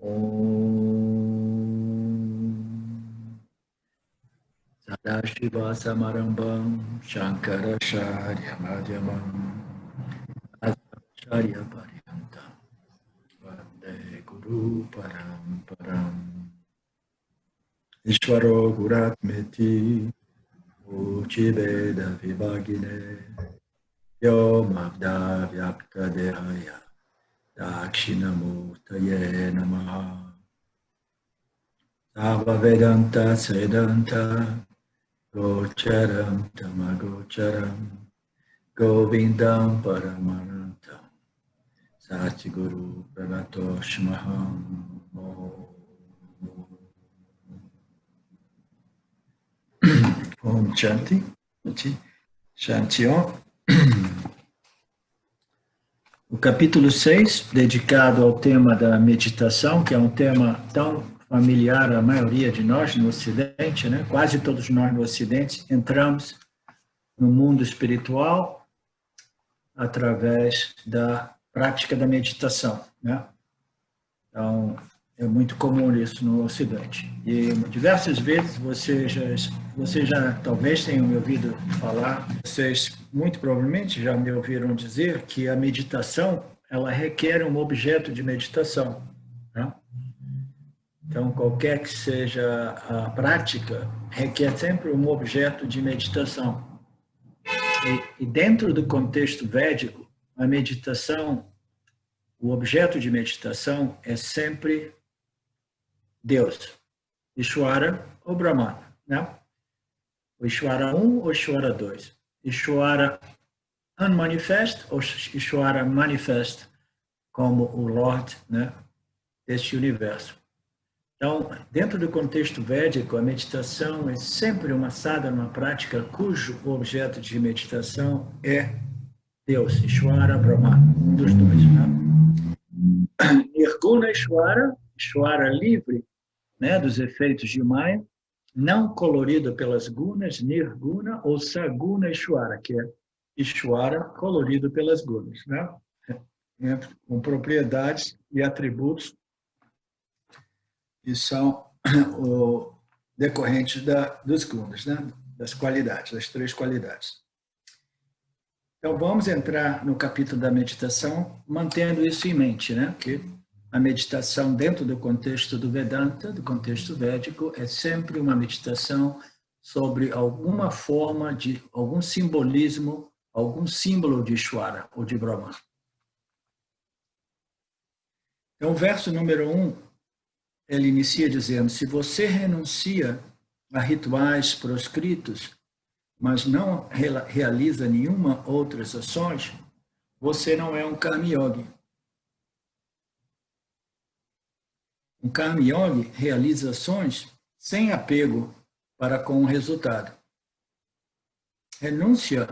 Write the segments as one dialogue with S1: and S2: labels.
S1: Om Sadashiva Samarambam Shankaracharya Madhyamam Acharya Paryantam Vande Guru Paramparam Ishvaro Guratmeti Uchiveda Vibhagine Yomavda Vyakta Dehaya Dakshinamurtaye Namaha Sava Vedanta Sedanta Gocharam Tamagocharam Govindam Paramanantam Satguru Pranatoshmaham Om Shanti Shanti Om. O capítulo 6, dedicado ao tema da meditação, que é um tema tão familiar à maioria de nós no Ocidente, né? Quase todos nós no Ocidente entramos no mundo espiritual através da prática da meditação, né? Então, é muito comum isso no Ocidente. E diversas vezes vocês já talvez tenham me ouvido falar, vocês muito provavelmente já me ouviram dizer que a meditação, ela requer um objeto de meditação, né? Então, qualquer que seja a prática, requer sempre um objeto de meditação. E dentro do contexto védico, a meditação, o objeto de meditação é sempre Deus, Ishvara ou Brahman, né? O Ishvara 1 ou Ishvara 2. Ishvara unmanifest ou Ishvara manifest, como o Lord, né, deste universo. Então, dentro do contexto védico, a meditação é sempre uma sadhana, uma prática cujo objeto de meditação é Deus, Ishvara, Brahman, um dos dois, né? Nirguna Ishvara, Ishvara livre, né, dos efeitos de Maya, não colorido pelas gunas, Nirguna ou Saguna Ishvara, que é Ishvara colorido pelas gunas, né? Com propriedades e atributos que são decorrentes dos gunas, né? Das qualidades, das três qualidades. Então, vamos entrar no capítulo da meditação, mantendo isso em mente, né? Que a meditação dentro do contexto do Vedanta, do contexto védico, é sempre uma meditação sobre alguma forma de, algum simbolismo, algum símbolo de Ishvara ou de Brahman. Então, o verso número 1, ele inicia dizendo: se você renuncia a rituais proscritos, mas não realiza nenhuma outras ações, você não é um Karma Yogi. Um Karma Yogi realiza ações sem apego para com o resultado. Renúncia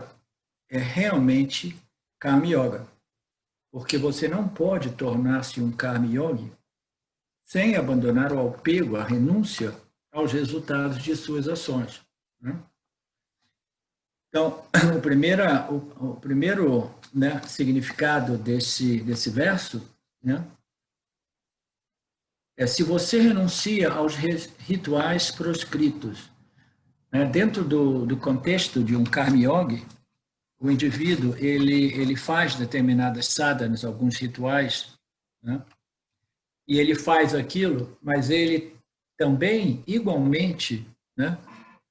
S1: é realmente Karma Yoga, porque você não pode tornar-se um Karma Yogi sem abandonar o apego, a renúncia aos resultados de suas ações, né? Então, o primeiro, né, significado desse verso, né, é: se você renuncia aos rituais proscritos, né, dentro do contexto de um Karma Yogi, o indivíduo ele faz determinadas sadhanas, alguns rituais, né, e ele faz aquilo, mas ele também, igualmente, né,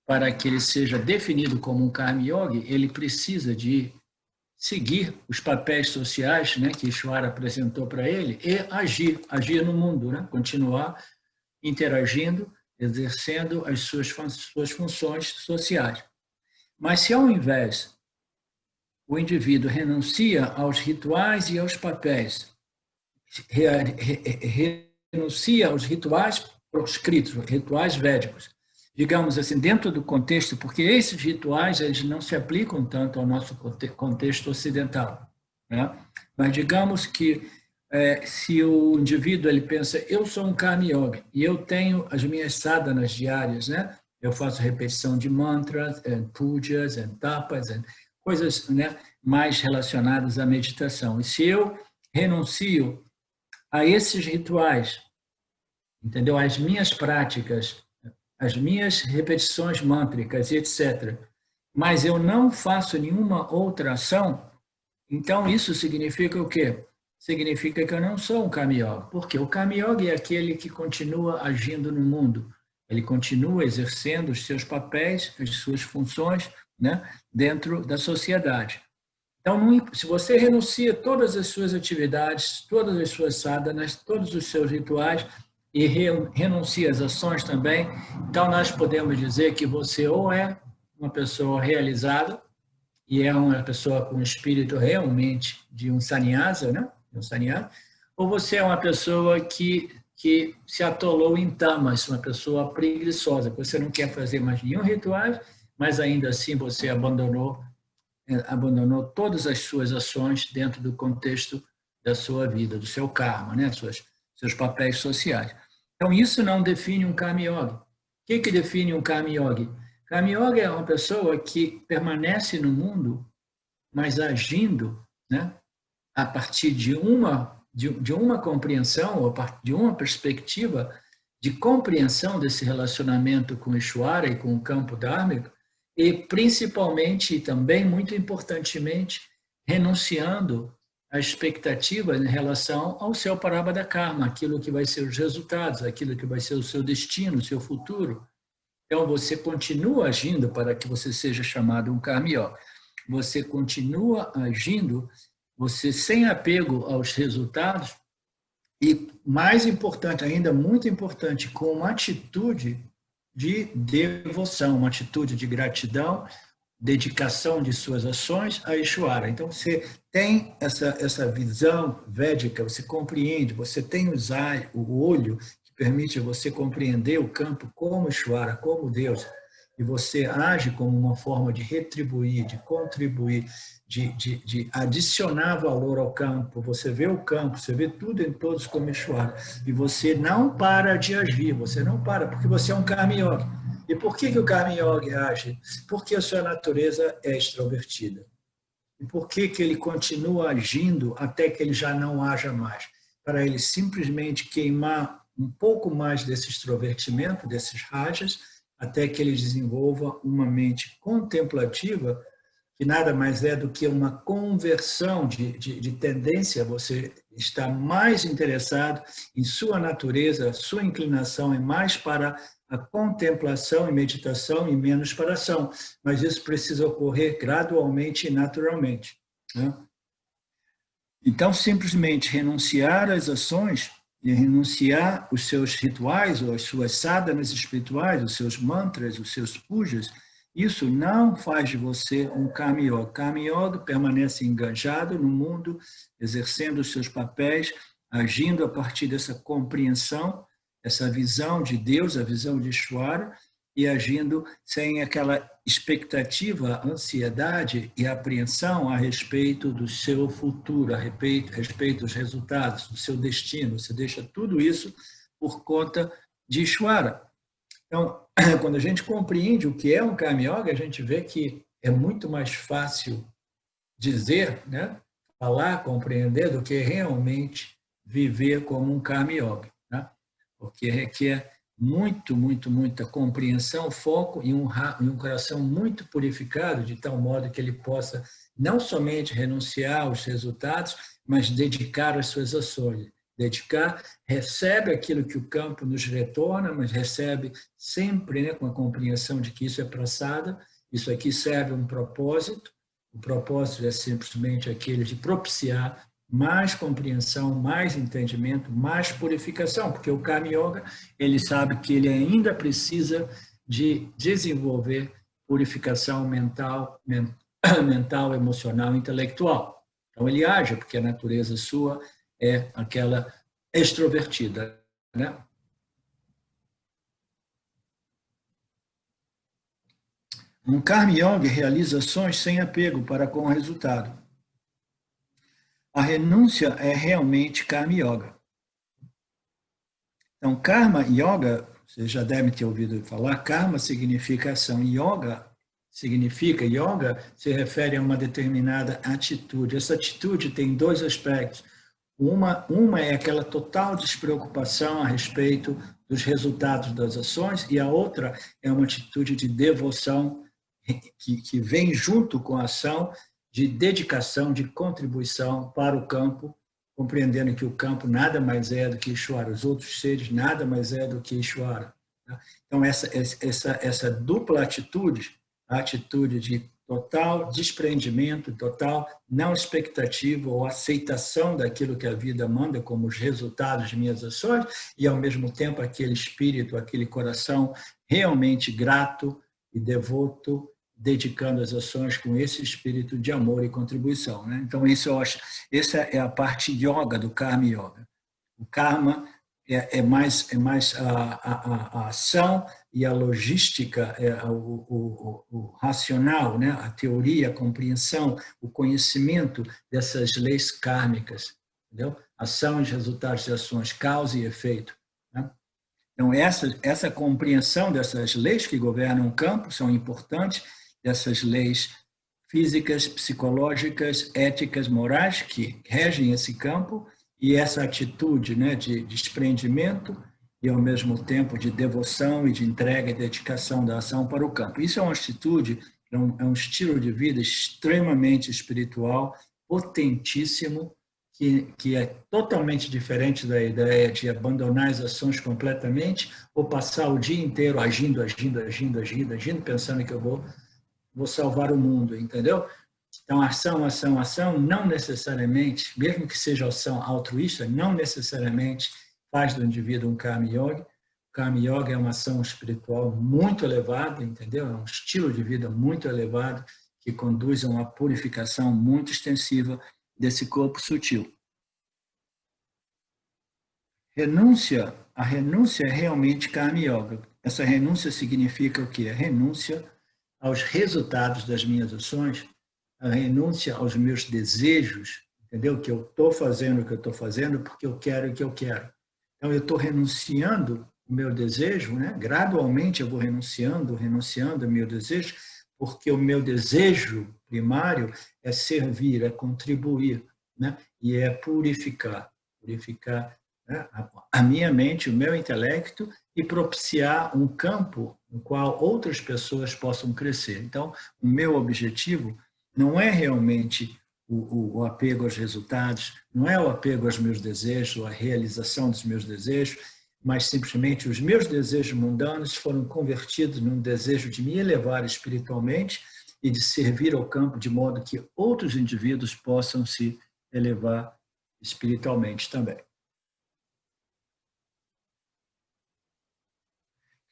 S1: para que ele seja definido como um Karma Yogi, ele precisa de seguir os papéis sociais, né, que Ishvara apresentou para ele e agir no mundo, né, continuar interagindo, exercendo as suas funções sociais. Mas se ao invés o indivíduo renuncia aos rituais e aos papéis, renuncia aos rituais proscritos, rituais védicos, digamos assim, dentro do contexto, porque esses rituais eles não se aplicam tanto ao nosso contexto ocidental, né? Mas digamos que se o indivíduo ele pensa: eu sou um Karma Yogi e eu tenho as minhas sadhanas diárias, né? Eu faço repetição de mantras, pujas, tapas, coisas, né, mais relacionadas à meditação. E se eu renuncio a esses rituais entendeu? As minhas práticas, as minhas repetições mântricas, etc. Mas eu não faço nenhuma outra ação, então isso significa o quê? Significa que eu não sou um Karma Yogi. Porque o Karma Yogi é aquele que continua agindo no mundo. Ele continua exercendo os seus papéis, as suas funções, né, dentro da sociedade. Então, se você renuncia todas as suas atividades, todas as suas sadhanas, todos os seus rituais e renuncia às ações também, então nós podemos dizer que você ou é uma pessoa realizada e é uma pessoa com espírito realmente de um sannyasa, né? Um sannyasa, ou você é uma pessoa que se atolou em tamas, uma pessoa preguiçosa, você não quer fazer mais nenhum ritual, mas ainda assim você abandonou todas as suas ações dentro do contexto da sua vida, do seu karma, né? Seus papéis sociais. Então, isso não define um Karma Yogi. O que define um Karma Yogi? Karma Yogi é uma pessoa que permanece no mundo, mas agindo, né, a partir de uma compreensão, ou de uma perspectiva de compreensão desse relacionamento com o Ishvara e com o campo dharmico, e principalmente, e também muito importantemente, renunciando à expectativa em relação ao seu Prarabdha Karma, aquilo que vai ser os resultados, aquilo que vai ser o seu destino, o seu futuro. Então, você continua agindo para que você seja chamado um Karma Yogi. Você continua agindo, você sem apego aos resultados, e mais importante ainda, muito importante, com uma atitude de devoção, uma atitude de gratidão, dedicação de suas ações a Ishvara. Então, você tem essa visão védica, você compreende, você tem o olho que permite você compreender o campo como Ishvara, como Deus, e você age como uma forma de retribuir, de contribuir, de adicionar valor ao campo. Você vê o campo, você vê tudo em todos como Ishvara, e você não para de agir, você não para, porque você é um Karma Yogi. E por que o Karma Yogi age? Porque a sua natureza é extrovertida. E por que ele continua agindo até que ele já não haja mais? Para ele simplesmente queimar um pouco mais desse extrovertimento, desses rajas, até que ele desenvolva uma mente contemplativa, que nada mais é do que uma conversão de tendência. Você está mais interessado em sua natureza, sua inclinação é mais para a contemplação e meditação e menos para a ação. Mas isso precisa ocorrer gradualmente e naturalmente, né? Então, simplesmente renunciar às ações e renunciar os seus rituais ou as suas sadhanas espirituais, os seus mantras, os seus pujas, isso não faz de você um Karma Yogi. Karma Yogi permanece engajado no mundo, exercendo os seus papéis, agindo a partir dessa compreensão, essa visão de Deus, a visão de Ishvara, e agindo sem aquela expectativa, ansiedade e apreensão a respeito do seu futuro, a respeito dos resultados, do seu destino. Você deixa tudo isso por conta de Ishvara. Então, quando a gente compreende o que é um Karma Yoga, a gente vê que é muito mais fácil dizer, né, falar, compreender, do que realmente viver como um Karma Yoga, né? Porque requer muita compreensão, foco e um coração muito purificado, de tal modo que ele possa não somente renunciar aos resultados, mas dedicar as suas ações. Dedicar, recebe aquilo que o campo nos retorna, mas recebe sempre, né, com a compreensão de que isso é prasada, isso aqui serve um propósito, o propósito é simplesmente aquele de propiciar mais compreensão, mais entendimento, mais purificação, porque o Karma Yoga, ele sabe que ele ainda precisa de desenvolver purificação mental, emocional, intelectual. Então, ele age, porque a natureza sua é aquela extrovertida, né? Um Karma Yogi realiza ações sem apego para com o resultado. A renúncia é realmente Karma Yoga. Então, Karma Yoga, você já deve ter ouvido falar, Karma significa ação, Yoga se refere a uma determinada atitude. Essa atitude tem dois aspectos. Uma é aquela total despreocupação a respeito dos resultados das ações, e a outra é uma atitude de devoção que vem junto com a ação de dedicação, de contribuição para o campo, compreendendo que o campo nada mais é do que Ishvara, os outros seres nada mais é do que Ishvara. Então, essa dupla atitude, a atitude de total desprendimento, total não expectativa ou aceitação daquilo que a vida manda como os resultados de minhas ações, e, ao mesmo tempo, aquele espírito, aquele coração realmente grato e devoto, dedicando as ações com esse espírito de amor e contribuição. Né? Então, isso eu acho, essa é a parte yoga do Karma Yoga. O karma é mais a ação e a logística, o racional, né? A teoria, a compreensão, o conhecimento dessas leis kármicas, entendeu? Ação e resultados de ações, causa e efeito. Né? Então, essa compreensão dessas leis que governam o campo são importantes, dessas leis físicas, psicológicas, éticas, morais que regem esse campo, e essa atitude, né, de desprendimento e, ao mesmo tempo, de devoção e de entrega e dedicação da ação para o campo. Isso é uma atitude, é um estilo de vida extremamente espiritual, potentíssimo, que é totalmente diferente da ideia de abandonar as ações completamente ou passar o dia inteiro agindo, pensando que eu vou salvar o mundo, entendeu? Então, ação, não necessariamente, mesmo que seja ação altruísta, não necessariamente faz do indivíduo um Karma Yoga. O Karma Yoga é uma ação espiritual muito elevada, entendeu? É um estilo de vida muito elevado que conduz a uma purificação muito extensiva desse corpo sutil. A renúncia é realmente Karma Yoga. Essa renúncia significa o quê? A renúncia aos resultados das minhas ações, a renúncia aos meus desejos, entendeu? Que eu estou fazendo o que eu estou fazendo porque eu quero o que eu quero. Então, eu estou renunciando o meu desejo, né? Gradualmente eu vou renunciando ao meu desejo, porque o meu desejo primário é servir, é contribuir, né? E é purificar, né? A minha mente, o meu intelecto, e propiciar um campo no qual outras pessoas possam crescer. Então, o meu objetivo não é realmente o apego aos resultados, não é o apego aos meus desejos, a realização dos meus desejos, mas simplesmente os meus desejos mundanos foram convertidos num desejo de me elevar espiritualmente e de servir ao campo de modo que outros indivíduos possam se elevar espiritualmente também.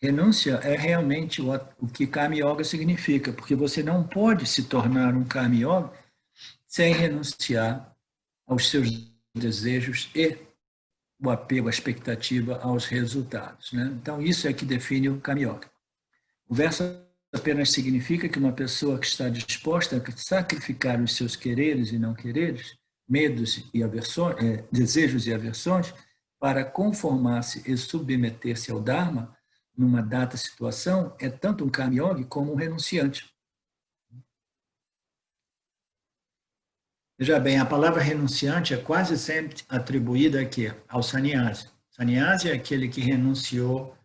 S1: Renúncia é realmente o que Karma Yoga significa, porque você não pode se tornar um Karma Yoga sem renunciar aos seus desejos e o apego, a expectativa aos resultados. Né? Então, isso é que define o Karma Yoga. O verso apenas significa que uma pessoa que está disposta a sacrificar os seus quereres e não quereres, medos e aversões, desejos e aversões, para conformar-se e submeter-se ao Dharma, numa dada situação, é tanto um Karma Yogi como um renunciante. Veja bem, a palavra renunciante é quase sempre atribuída aqui ao sannyasi. Sannyasi é aquele que renunciou,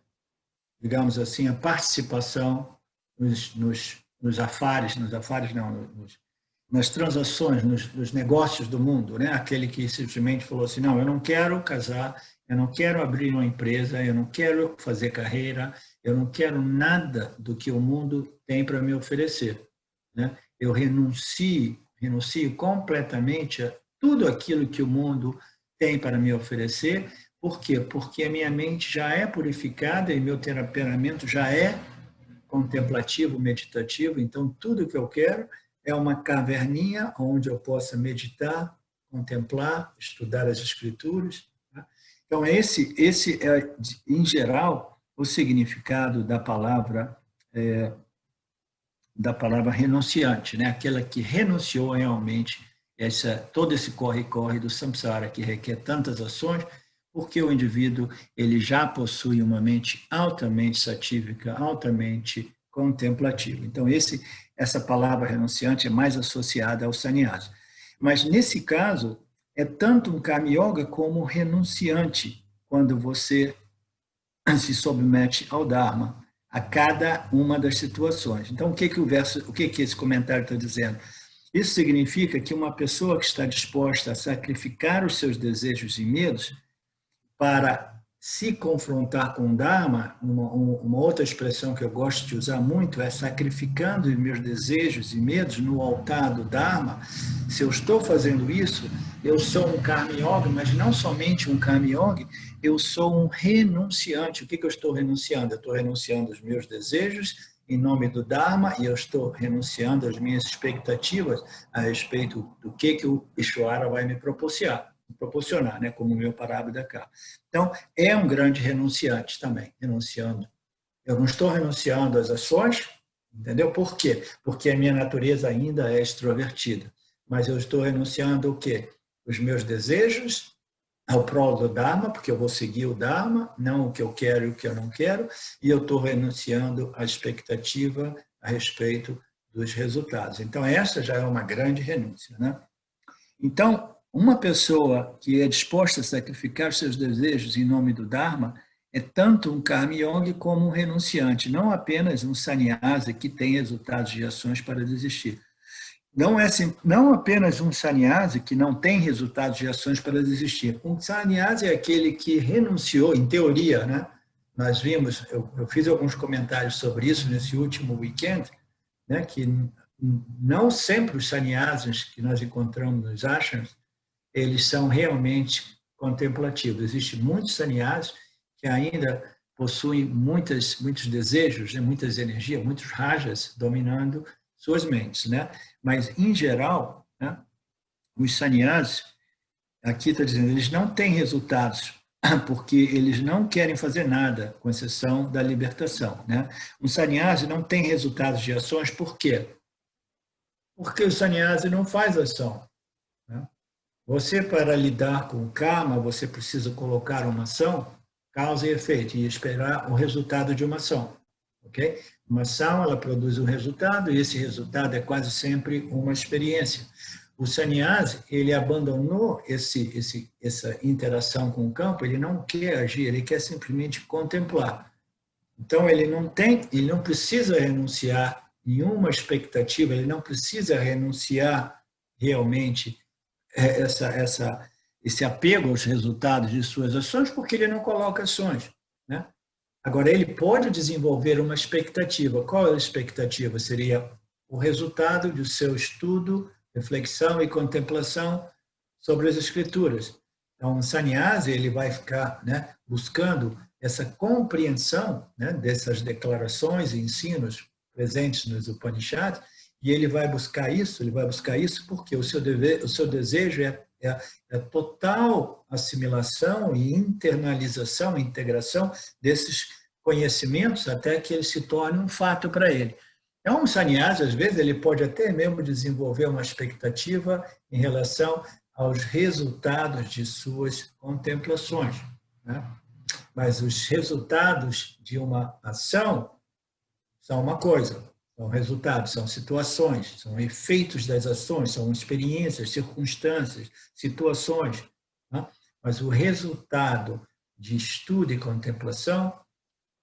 S1: digamos assim, a participação nos afares não, nas transações, nos negócios do mundo, né? Aquele que simplesmente falou assim, não, eu não quero casar, eu não quero abrir uma empresa, eu não quero fazer carreira, eu não quero nada do que o mundo tem para me oferecer. Né? Eu renuncio completamente a tudo aquilo que o mundo tem para me oferecer. Por quê? Porque a minha mente já é purificada e meu temperamento já é contemplativo, meditativo. Então, tudo que eu quero é uma caverninha onde eu possa meditar, contemplar, estudar as escrituras. Então, esse é, em geral, o significado da palavra renunciante, né? Aquela que renunciou realmente todo esse corre-corre do samsara, que requer tantas ações, porque o indivíduo ele já possui uma mente altamente satívica, altamente contemplativa. Então, essa palavra renunciante é mais associada ao sannyasa. Mas, nesse caso, é tanto um Karma Yoga como um renunciante quando você se submete ao Dharma, a cada uma das situações. Então, o que esse comentário está dizendo? Isso significa que uma pessoa que está disposta a sacrificar os seus desejos e medos para se confrontar com o Dharma, uma outra expressão que eu gosto de usar muito é sacrificando os meus desejos e medos no altar do Dharma. Se eu estou fazendo isso, eu sou um Karma Yogi, mas não somente um Karma Yogi, eu sou um renunciante. O que eu estou renunciando? Eu estou renunciando aos meus desejos em nome do Dharma e eu estou renunciando às minhas expectativas a respeito do que o Ishvara vai me proporcionar, né, como o meu Parabhida cá. Então, é um grande renunciante também, renunciando. Eu não estou renunciando às ações, entendeu? Por quê? Porque a minha natureza ainda é extrovertida. Mas eu estou renunciando o quê? Os meus desejos ao prol do Dharma, porque eu vou seguir o Dharma, não o que eu quero e o que eu não quero, e eu estou renunciando à expectativa a respeito dos resultados. Então, essa já é uma grande renúncia, né? Então, uma pessoa que é disposta a sacrificar seus desejos em nome do Dharma é tanto um Karma Yogi como um renunciante, não apenas um sannyasi que tem resultados de ações para desistir. Não apenas um sannyasi que não tem resultados de ações para desistir. Um sannyasi é aquele que renunciou, em teoria, né? Nós vimos, eu fiz alguns comentários sobre isso nesse último weekend, né? Que não sempre os sannyasis que nós encontramos nos ashrams, eles são realmente contemplativos. Existem muitos sannyasis que ainda possuem muitos desejos, né? Muitas energias, muitos rajas dominando suas mentes, né? Mas, em geral, né, os sannyasis, aqui está dizendo, eles não têm resultados, porque eles não querem fazer nada, com exceção da libertação, né? Um sannyasi não tem resultados de ações, por quê? Porque o sannyasi não faz ação, né? Você, para lidar com o karma, você precisa colocar uma ação, causa e efeito, e esperar o resultado de uma ação. Okay? Uma ação, ela produz um resultado, e esse resultado é quase sempre uma experiência. O sannyasi, ele abandonou essa interação com o campo, ele não quer agir, ele quer simplesmente contemplar. Então, ele não precisa renunciar a nenhuma expectativa, ele não precisa renunciar realmente esse apego aos resultados de suas ações, porque ele não coloca ações, né? Agora, ele pode desenvolver uma expectativa. Qual é a expectativa? Seria o resultado do seu estudo, reflexão e contemplação sobre as escrituras. Então, o sannyasi, ele vai ficar, né, buscando essa compreensão, né, dessas declarações e ensinos presentes nos Upanishads, e ele vai buscar isso porque o seu desejo é total assimilação e internalização, integração desses conhecimentos até que ele se torne um fato para ele. Então, um sannyasi, às vezes, ele pode até mesmo desenvolver uma expectativa em relação aos resultados de suas contemplações, né? Mas os resultados de uma ação são uma coisa, são resultados, são situações, são efeitos das ações, são experiências, circunstâncias, situações, né? Mas o resultado de estudo e contemplação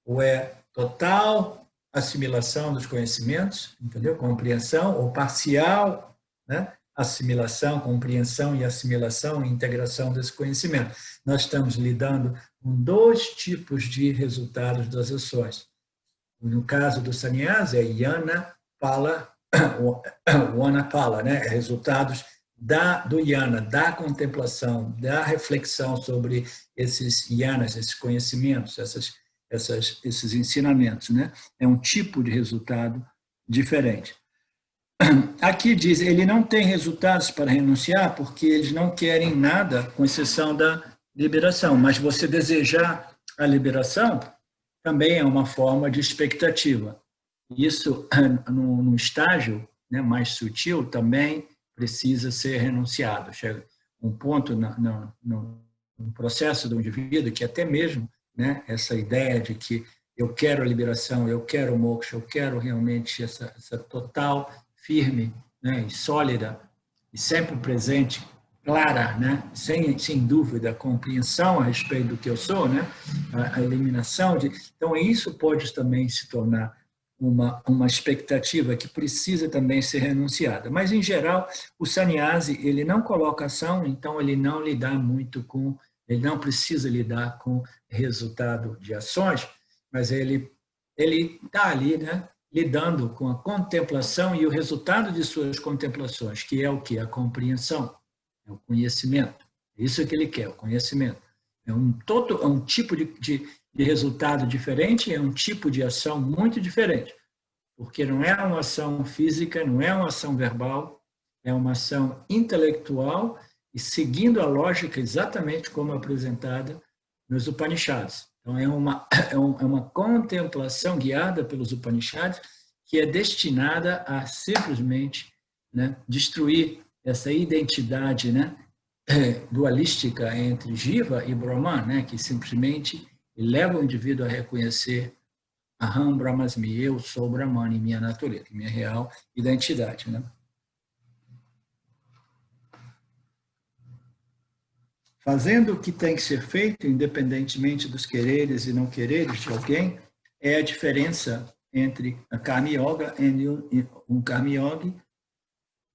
S1: ou é total assimilação dos conhecimentos, entendeu? Compreensão, ou parcial, né? Assimilação, compreensão e assimilação e integração desse conhecimento. Nós estamos lidando com dois tipos de resultados das ações. No caso do sannyasi, é yana, pala, wana pala, né? Resultados do yana, da contemplação, da reflexão sobre esses yanas, esses conhecimentos, esses ensinamentos, né? É um tipo de resultado diferente. Aqui diz, ele não tem resultados para renunciar porque eles não querem nada, com exceção da liberação. Mas você desejar a liberação também é uma forma de expectativa. Isso, num estágio, né, mais sutil, também precisa ser renunciado. Chega um ponto no processo do indivíduo que até mesmo, né, essa ideia de que eu quero a liberação, eu quero o moksha, eu quero realmente essa total, firme, né, e sólida e sempre presente clara, né? Sem dúvida, compreensão a respeito do que eu sou, né? A eliminação de... Então, isso pode também se tornar uma expectativa que precisa também ser renunciada. Mas, em geral, o sannyasi, ele não coloca ação, então ele não lidar muito com... Ele não precisa lidar com resultado de ações, mas ele está ali, né? Lidando com a contemplação e o resultado de suas contemplações, que é o que? A compreensão. É o conhecimento. É isso que ele quer, o conhecimento. É um tipo de resultado diferente, é um tipo de ação muito diferente, porque não é uma ação física, não é uma ação verbal, é uma ação intelectual e seguindo a lógica exatamente como apresentada nos Upanishads. Então, é uma contemplação guiada pelos Upanishads que é destinada a simplesmente, né, destruir essa identidade, né, dualística entre Jiva e Brahman, né, que simplesmente leva o indivíduo a reconhecer Aham Brahmasmi, eu sou Brahman em minha natureza, em minha real identidade. Né? Fazendo o que tem que ser feito, independentemente dos quereres e não quereres de alguém, é a diferença entre a Karma Yoga e um Karma Yogi,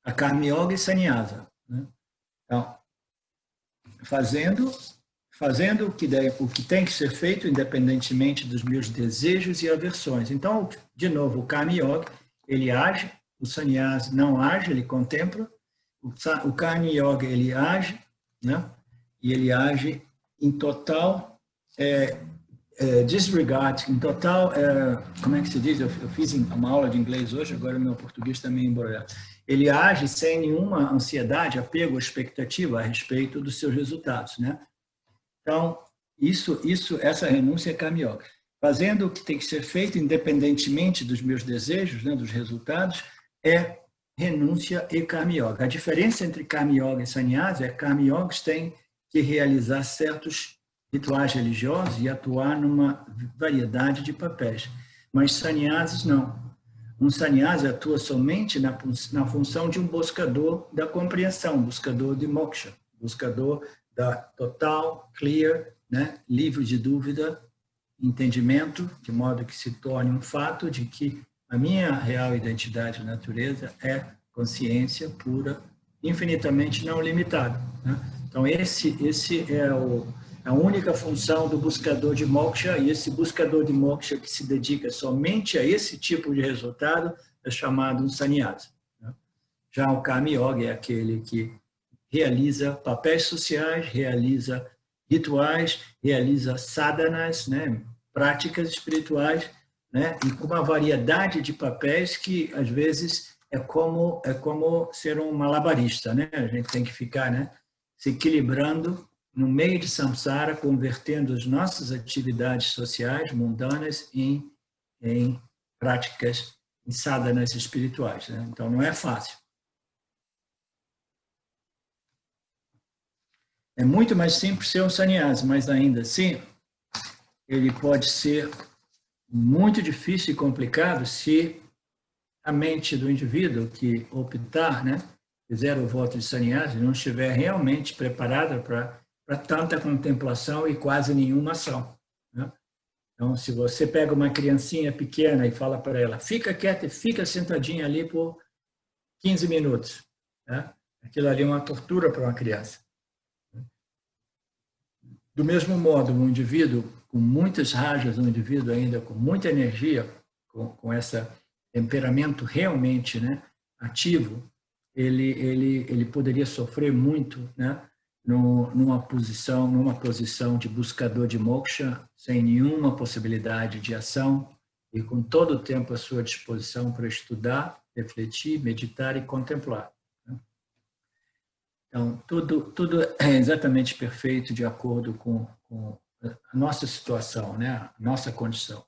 S1: a Karma Yoga e Sannyasa. Né? Então, fazendo o que tem que ser feito, independentemente dos meus desejos e aversões. Então, de novo, o Karma Yoga, ele age, o Sannyasa não age, ele contempla, o Karma Yoga, ele age, né? E ele age em total disregard, em total, como é que se diz? Eu fiz uma aula de inglês hoje, agora o meu português está meio embrulhado. Ele age sem nenhuma ansiedade, apego, expectativa a respeito dos seus resultados, né? Então, essa renúncia é Karma Yoga. Fazendo o que tem que ser feito, independentemente dos meus desejos, né, dos resultados, é renúncia e Karma Yoga. A diferença entre Karma Yoga e Sannyasa é que Karma Yogis têm que realizar certos rituais religiosos e atuar numa variedade de papéis. Mas sannyasis não. Um sannyasi atua somente na função de um buscador da compreensão, buscador de moksha, buscador da total, clear, né, livre de dúvida, entendimento, de modo que se torne um fato de que a minha real identidade na natureza é consciência pura, infinitamente não limitada. Né? Então, esse é a única função do buscador de moksha, e esse buscador de moksha que se dedica somente a esse tipo de resultado é chamado um sannyasa. Né? Já o Karma Yoga é aquele que realiza papéis sociais, realiza rituais, realiza sadhanas, né, práticas espirituais, né, e com uma variedade de papéis que, às vezes, é como ser um malabarista. Né? A gente tem que ficar, né, se equilibrando no meio de samsara, convertendo as nossas atividades sociais, mundanas, em práticas, em sadhanas espirituais. Né? Então, não é fácil. É muito mais simples ser um sannyasi, mas ainda assim, ele pode ser muito difícil e complicado se a mente do indivíduo que optar, né, fizer o voto de sannyasi, não estiver realmente preparada para tanta contemplação e quase nenhuma ação. Né? Então, se você pega uma criancinha pequena e fala para ela, fica quieta e fica sentadinha ali por 15 minutos, né? Aquilo ali é uma tortura para uma criança. Do mesmo modo, um indivíduo com muitas rajas, um indivíduo ainda com muita energia, com esse temperamento realmente, né, ativo, ele poderia sofrer muito, né, numa posição de buscador de moksha, sem nenhuma possibilidade de ação e com todo o tempo à sua disposição para estudar, refletir, meditar e contemplar. Então, tudo é exatamente perfeito de acordo com a nossa situação, né? A nossa condição.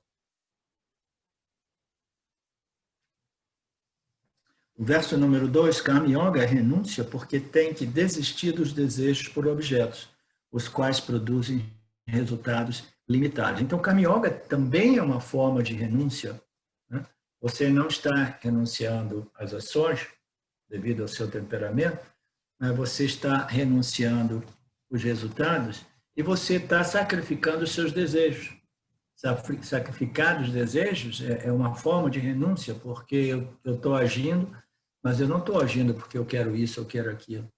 S1: O verso número 2, Karma Yoga é renúncia porque tem que desistir dos desejos por objetos, os quais produzem resultados limitados. Então, Karma Yoga também é uma forma de renúncia. Né? Você não está renunciando às ações devido ao seu temperamento, mas você está renunciando os resultados e você está sacrificando os seus desejos. Sacrificar os desejos é uma forma de renúncia, porque eu estou agindo, mas eu não estou agindo porque eu quero isso, eu quero aquilo.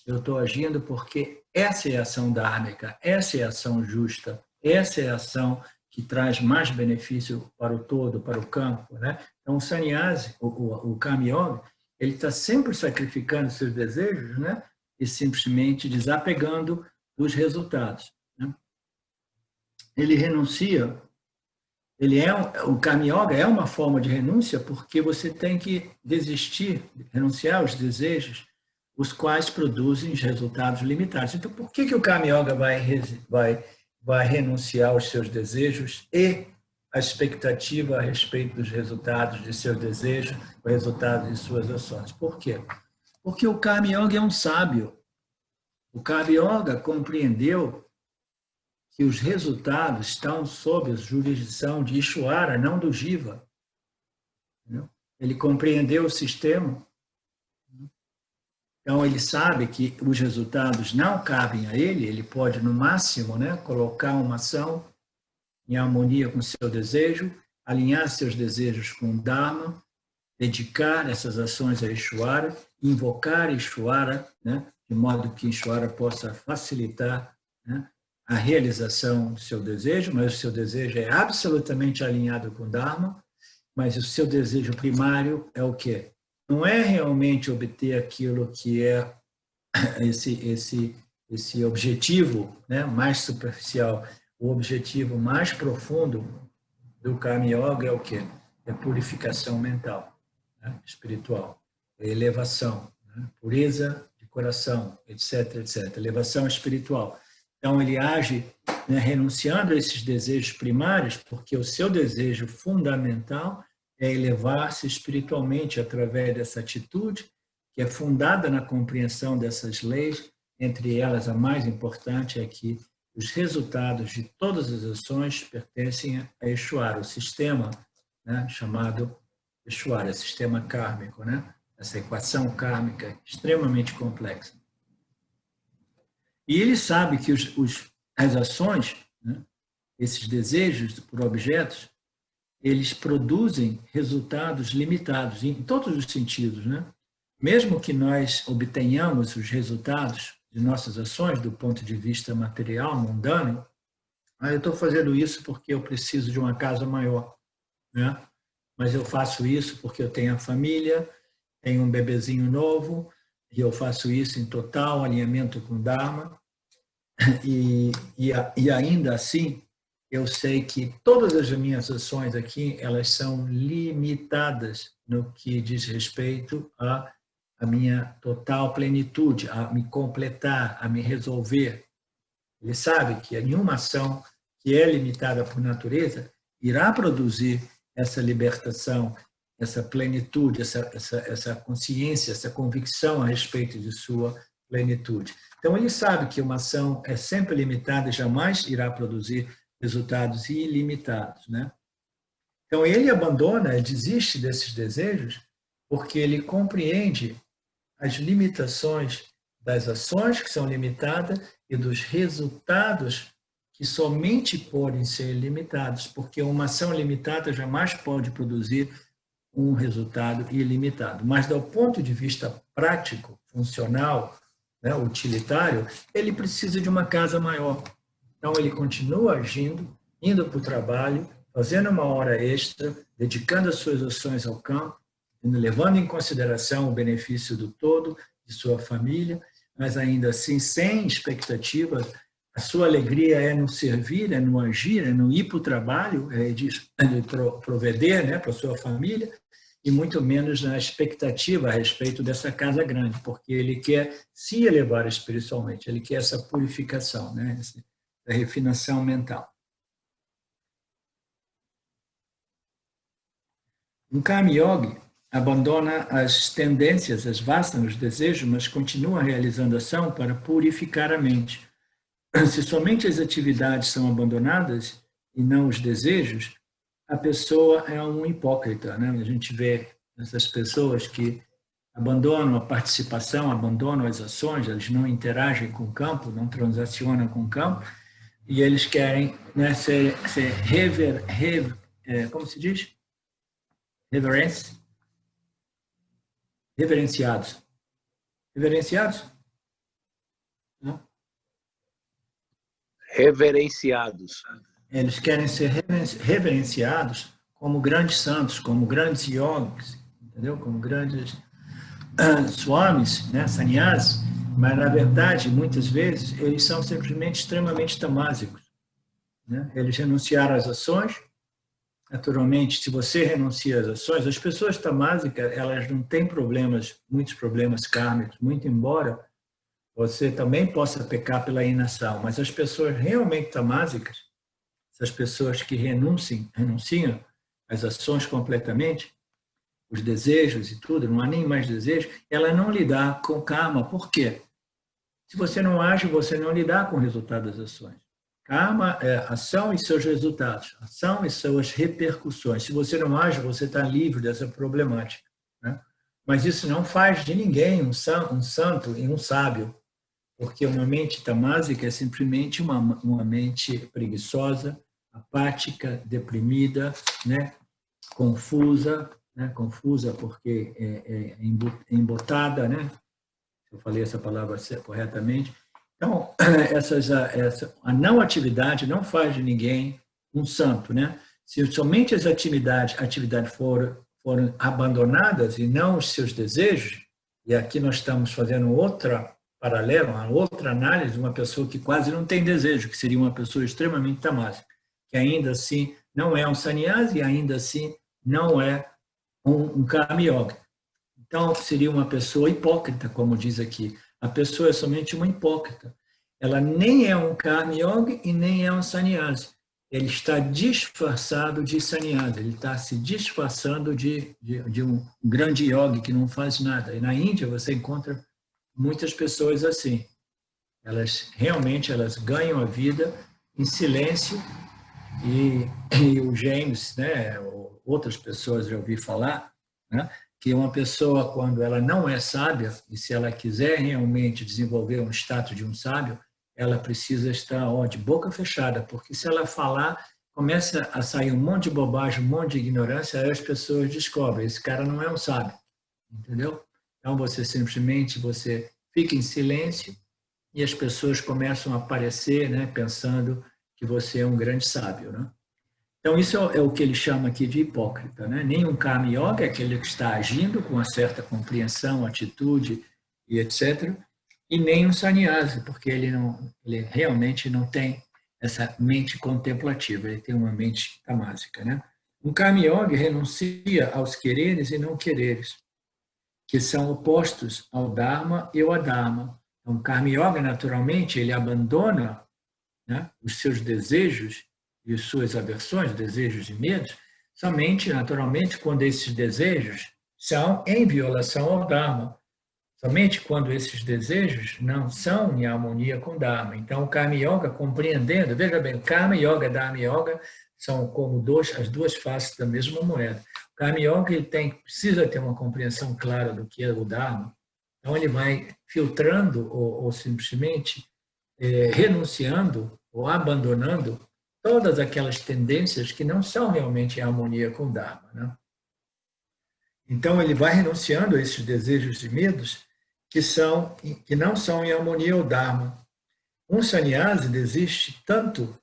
S1: Eu estou agindo porque essa é a ação dármica, essa é a ação justa, essa é a ação que traz mais benefício para o todo, para o campo, né? Então, o sannyasi, o Karma Yoga, ele está sempre sacrificando seus desejos, né? E simplesmente desapegando dos resultados, né? Ele renuncia, o Karma Yoga é uma forma de renúncia porque você tem que desistir, renunciar aos desejos, os quais produzem resultados limitados. Então, por que o Karma Yoga vai renunciar aos seus desejos e a expectativa a respeito dos resultados de seus desejos, o resultado de suas ações? Por quê? Porque o Karma Yoga é um sábio. O Karma Yoga compreendeu que os resultados estão sob a jurisdição de Ishvara, não do Jiva. Ele compreendeu o sistema. Então, ele sabe que os resultados não cabem a ele, ele pode, no máximo, né, colocar uma ação em harmonia com seu desejo, alinhar seus desejos com o Dharma, dedicar essas ações a Ishvara, invocar Ishvara, né, de modo que Ishvara possa facilitar, né, a realização do seu desejo, mas o seu desejo é absolutamente alinhado com o Dharma, mas o seu desejo primário é o quê? Não é realmente obter aquilo que é esse objetivo, né, mais superficial. O objetivo mais profundo do Karma Yoga é o quê? É a purificação mental, né, espiritual, é elevação, né, pureza de coração, etc, etc. Elevação espiritual. Então, ele age, né, renunciando a esses desejos primários, porque o seu desejo fundamental é elevar-se espiritualmente através dessa atitude, que é fundada na compreensão dessas leis, entre elas a mais importante é que os resultados de todas as ações pertencem a Ishvara, o sistema, né, chamado Ishvara, sistema kármico, né? Essa equação kármica extremamente complexa. E ele sabe que as ações, né, esses desejos por objetos, eles produzem resultados limitados, em todos os sentidos, né? Mesmo que nós obtenhamos os resultados de nossas ações do ponto de vista material, mundano, eu estou fazendo isso porque eu preciso de uma casa maior, né? Mas eu faço isso porque eu tenho a família, tenho um bebezinho novo, e eu faço isso em total alinhamento com o Dharma, e ainda assim, eu sei que todas as minhas ações aqui, elas são limitadas no que diz respeito à minha total plenitude, a me completar, a me resolver. Ele sabe que nenhuma ação que é limitada por natureza irá produzir essa libertação, essa plenitude, essa consciência, essa convicção a respeito de sua plenitude. Então, ele sabe que uma ação é sempre limitada e jamais irá produzir resultados ilimitados, né? Então, ele abandona, desiste desses desejos, porque ele compreende as limitações das ações que são limitadas e dos resultados que somente podem ser limitados, porque uma ação limitada jamais pode produzir um resultado ilimitado. Mas, do ponto de vista prático, funcional, né, utilitário, ele precisa de uma casa maior. Então, ele continua agindo, indo para o trabalho, fazendo uma hora extra, dedicando as suas ações ao campo, levando em consideração o benefício do todo, de sua família, mas ainda assim sem expectativa. A sua alegria é no servir, é no agir, é no ir para o trabalho, é de prover, né, para a sua família, e muito menos na expectativa a respeito dessa casa grande, porque ele quer se elevar espiritualmente, ele quer essa purificação, né, essa refinação mental. O Karma Yogi abandona as tendências, as vasanas, os desejos, mas continua realizando ação para purificar a mente. Se somente as atividades são abandonadas e não os desejos, a pessoa é um hipócrita, né? A gente vê essas pessoas que abandonam a participação, abandonam as ações, eles não interagem com o campo, não transacionam com o campo, e eles querem, né, ser como se diz? Reverenciados. Reverenciados? Não?
S2: Reverenciados.
S1: Eles querem ser reverenciados como grandes santos, como grandes yogis, entendeu? Como grandes swamis, né? Sannyasis, mas na verdade, muitas vezes, eles são simplesmente extremamente tamásicos, né? Eles renunciaram às ações. Naturalmente, se você renuncia às ações, as pessoas tamásicas, elas não têm problemas, muitos problemas kármicos, muito embora você também possa pecar pela inação, mas as pessoas realmente tamásicas, essas pessoas que renunciam às ações completamente, os desejos e tudo, não há nem mais desejo, ela não lidar com karma. Por quê? Se você não age, você não lidar com o resultado das ações. Karma é ação e seus resultados, ação e suas repercussões. Se você não age, você está livre dessa problemática, né? Mas isso não faz de ninguém um santo e um sábio, porque uma mente tamásica é simplesmente uma mente preguiçosa, apática, deprimida, né? Confusa, né? Confusa porque é embotada, né? Eu falei essa palavra corretamente. Então, a não atividade não faz de ninguém um santo, né? Se somente as atividades foram abandonadas e não os seus desejos, e aqui nós estamos fazendo outra paralela, uma outra análise de uma pessoa que quase não tem desejo, que seria uma pessoa extremamente tamásica, que ainda assim não é um sannyasi e ainda assim não é um karma yoga. Então, seria uma pessoa hipócrita, como diz aqui. A pessoa é somente uma hipócrita. Ela nem é um karma yoga e nem é um sannyasi. Ele está disfarçado de sannyasi, ele está se disfarçando de um grande yogi que não faz nada. E na Índia você encontra muitas pessoas assim. Elas realmente ganham a vida em silêncio e o James, né, outras pessoas já ouvi falar, né, que uma pessoa, quando ela não é sábia, e se ela quiser realmente desenvolver um status de um sábio, ela precisa estar de boca fechada, porque se ela falar, começa a sair um monte de bobagem, um monte de ignorância, aí as pessoas descobrem, esse cara não é um sábio, entendeu? Então, você fica em silêncio e as pessoas começam a aparecer, né, pensando que você é um grande sábio, né? Então, isso é o que ele chama aqui de hipócrita, né? Nenhum karma yoga é aquele que está agindo com uma certa compreensão, atitude e etc. E nem um sannyasi, porque ele realmente não tem essa mente contemplativa, ele tem uma mente tamásica, né? Um karma yoga renuncia aos quereres e não quereres, que são opostos ao dharma e ao adharma. Então, o karma yoga, naturalmente, ele abandona, né, os seus desejos e suas aversões, desejos e medos, somente, naturalmente, quando esses desejos são em violação ao Dharma. Somente quando esses desejos não são em harmonia com o Dharma. Então, o Karma Yoga, compreendendo, veja bem, Karma Yoga e Dharma Yoga são como as duas faces da mesma moeda. O Karma Yoga ele precisa ter uma compreensão clara do que é o Dharma. Então, ele vai filtrando ou simplesmente renunciando ou abandonando todas aquelas tendências que não são realmente em harmonia com o Dharma, né? Então, ele vai renunciando a esses desejos e medos que não são em harmonia ao Dharma. Um sannyasi desiste tanto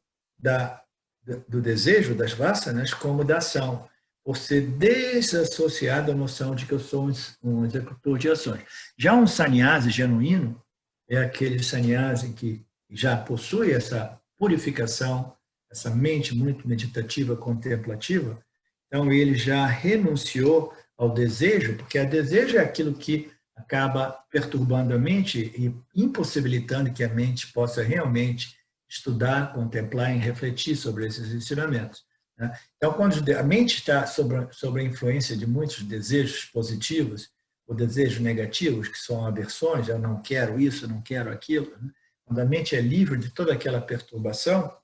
S1: do desejo das vasanas como da ação, por ser desassociado à noção de que eu sou um executor de ações. Já um sannyasi genuíno é aquele sannyasi que já possui essa purificação, essa mente muito meditativa, contemplativa. Então, ele já renunciou ao desejo, porque o desejo é aquilo que acaba perturbando a mente e impossibilitando que a mente possa realmente estudar, contemplar e refletir sobre esses ensinamentos, né? Então, quando a mente está sob a influência de muitos desejos positivos ou desejos negativos, que são aversões, eu não quero isso, eu não quero aquilo, né? Quando a mente é livre de toda aquela perturbação,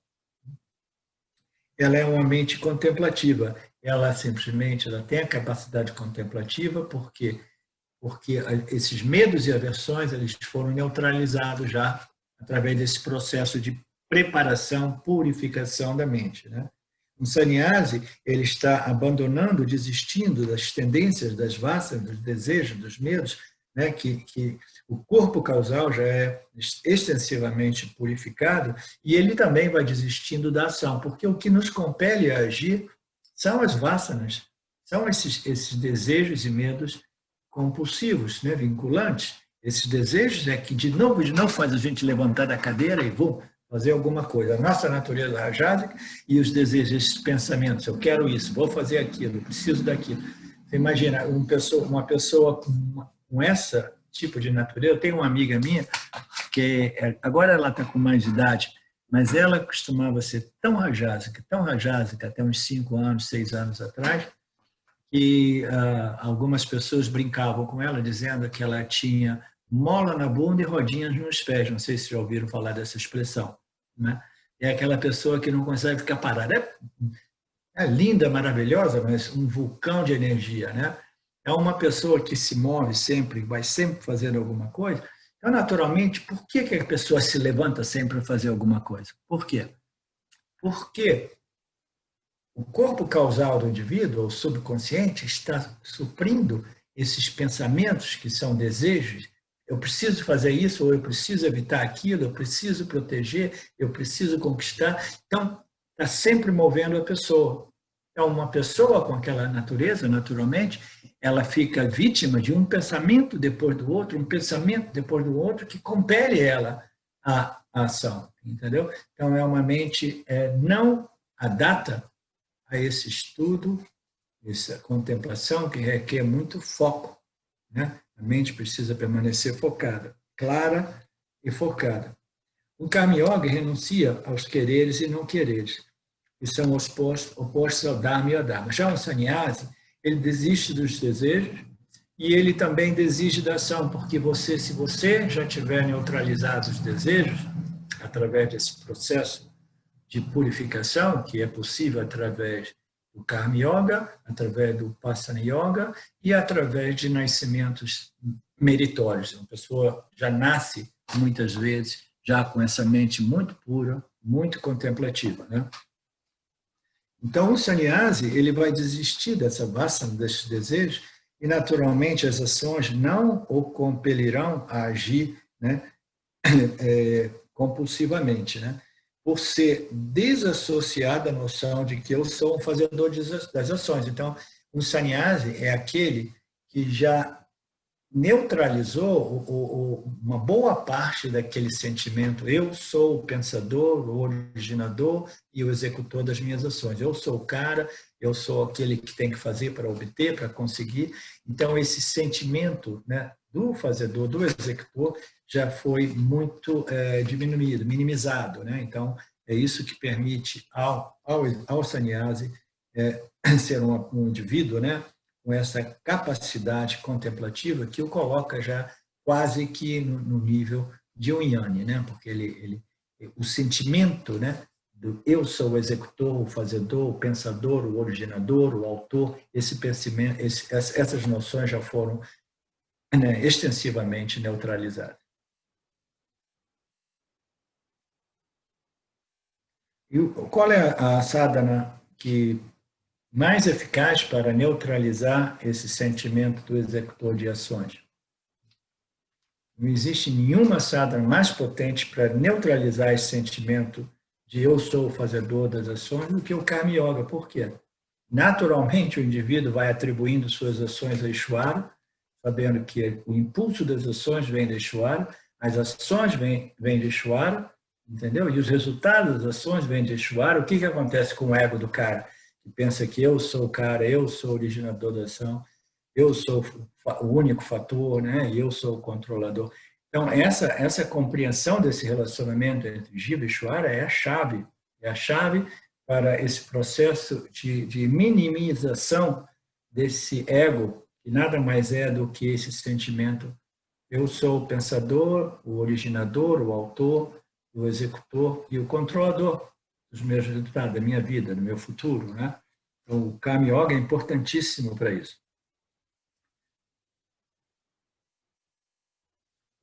S1: ela é uma mente contemplativa. Ela simplesmente tem a capacidade contemplativa porque porque esses medos e aversões eles foram neutralizados já através desse processo de preparação, purificação da mente, né? Um sannyasi, ele está abandonando, desistindo das tendências, das vássanas, dos desejos, dos medos, né? Que o corpo causal já é extensivamente purificado e ele também vai desistindo da ação, porque o que nos compele a agir são as vássanas, são esses desejos e medos compulsivos, né? Vinculantes. Esses desejos é que, de novo, faz a gente levantar da cadeira e vou fazer alguma coisa. A nossa natureza rajásica e os desejos, esses pensamentos, eu quero isso, vou fazer aquilo, preciso daquilo. Você imagina uma pessoa com esse tipo de natureza. Eu tenho uma amiga minha, que agora ela está com mais idade, mas ela costumava ser tão rajásica, até uns 5 anos, 6 anos atrás, que algumas pessoas brincavam com ela, dizendo que ela tinha mola na bunda e rodinhas nos pés. Não sei se já ouviram falar dessa expressão, né? É aquela pessoa que não consegue ficar parada. É linda, maravilhosa, mas um vulcão de energia, né? É uma pessoa que se move sempre, vai sempre fazendo alguma coisa. Então, naturalmente, por que a pessoa se levanta sempre para fazer alguma coisa? Por quê? Porque o corpo causal do indivíduo, o subconsciente, está suprindo esses pensamentos que são desejos. Eu preciso fazer isso, ou eu preciso evitar aquilo, eu preciso proteger, eu preciso conquistar. Então, está sempre movendo a pessoa. Então, uma pessoa com aquela natureza, naturalmente, ela fica vítima de um pensamento depois do outro, um pensamento depois do outro, que compele ela à ação, entendeu? Então, é uma mente não adapta a esse estudo, essa contemplação que requer muito foco, né? A mente precisa permanecer focada, clara e focada. O Karma Yoga renuncia aos quereres e não quereres, que são opostos ao Dharma e ao Dharma. Já o sannyasi, ele desiste dos desejos e ele também desiste da ação, porque se você já tiver neutralizado os desejos, através desse processo de purificação, que é possível através do Karma Yoga, através do Upasana Yoga e através de nascimentos meritórios. Uma pessoa já nasce, muitas vezes, já com essa mente muito pura, muito contemplativa, né? Então, o sannyasi, ele vai desistir dessa vasana, desses desejos, e, naturalmente, as ações não o compelirão a agir, né, compulsivamente, né? Por ser desassociado da noção de que eu sou um fazedor das ações. Então, um sannyasi é aquele que já neutralizou uma boa parte daquele sentimento. Eu sou o pensador, o originador e o executor das minhas ações. Eu sou o cara, eu sou aquele que tem que fazer para obter, para conseguir. Então, esse sentimento, né, do fazedor, do executor, já foi muito diminuído, minimizado, né? Então, é isso que permite ao sannyasi ser um indivíduo, né, com essa capacidade contemplativa que o coloca já quase que no nível de um Jnani, né? Porque o sentimento, né, do eu sou o executor, o fazedor, o pensador, o originador, o autor, esse pensamento, essas noções já foram, né, extensivamente neutralizadas. E qual é a sadhana que mais eficaz para neutralizar esse sentimento do executor de ações? Não existe nenhuma sadhana mais potente para neutralizar esse sentimento de eu sou o fazedor das ações do que o Karma Yoga. Por quê? Naturalmente, o indivíduo vai atribuindo suas ações a Ishvara, sabendo que o impulso das ações vem de Ishvara, as ações vêm de Ishvara, entendeu? E os resultados das ações vêm de Ishvara. O que acontece com o ego do cara? Que pensa que eu sou o cara, eu sou o originador da ação, eu sou o único fator, né? E eu sou o controlador. Então, essa compreensão desse relacionamento entre Jiva e Ishvara é a chave para esse processo de minimização desse ego, que nada mais é do que esse sentimento: eu sou o pensador, o originador, o autor, o executor e o controlador dos meus resultados, da minha vida, do meu futuro, né? Então, o Karma Yoga é importantíssimo para isso.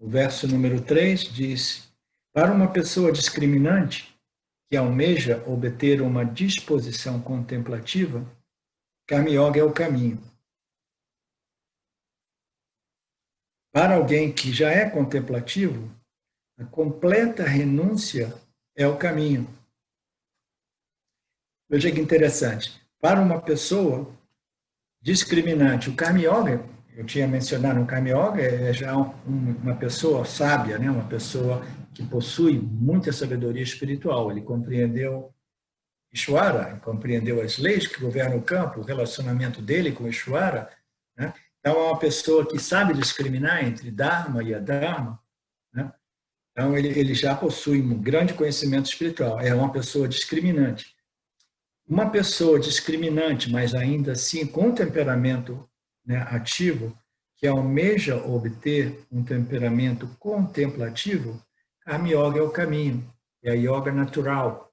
S1: O verso número 3 diz: para uma pessoa discriminante que almeja obter uma disposição contemplativa, Karma Yoga é o caminho. Para alguém que já é contemplativo, a completa renúncia é o caminho. Veja que interessante. Para uma pessoa discriminante, o Karma Yoga, eu tinha mencionado, o Karma Yoga é já uma pessoa sábia, né? Uma pessoa que possui muita sabedoria espiritual. Ele compreendeu Ishvara, compreendeu as leis que governam o campo, o relacionamento dele com Ishvara, né? Então, é uma pessoa que sabe discriminar entre Dharma e Adharma, né? Então, ele já possui um grande conhecimento espiritual. É uma pessoa discriminante. Uma pessoa discriminante, mas ainda assim com temperamento, né, ativo, que almeja obter um temperamento contemplativo, Karma Yoga é o caminho, é a yoga natural,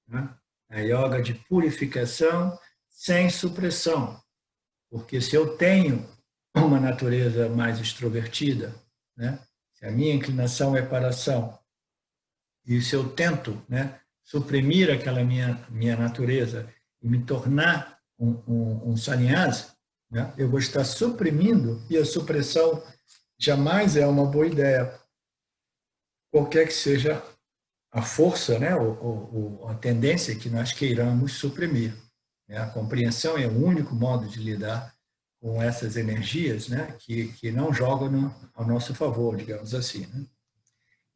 S1: né? A yoga de purificação sem supressão. Porque se eu tenho uma natureza mais extrovertida, né, se a minha inclinação é para a ação, e se eu tento, né, suprimir aquela minha natureza e me tornar um sannyasi, né, eu vou estar suprimindo, e a supressão jamais é uma boa ideia. Qualquer que seja a força, né, ou a tendência que nós queiramos suprimir. Né? A compreensão é o único modo de lidar com essas energias, né, que não jogam ao nosso favor, digamos assim. Né?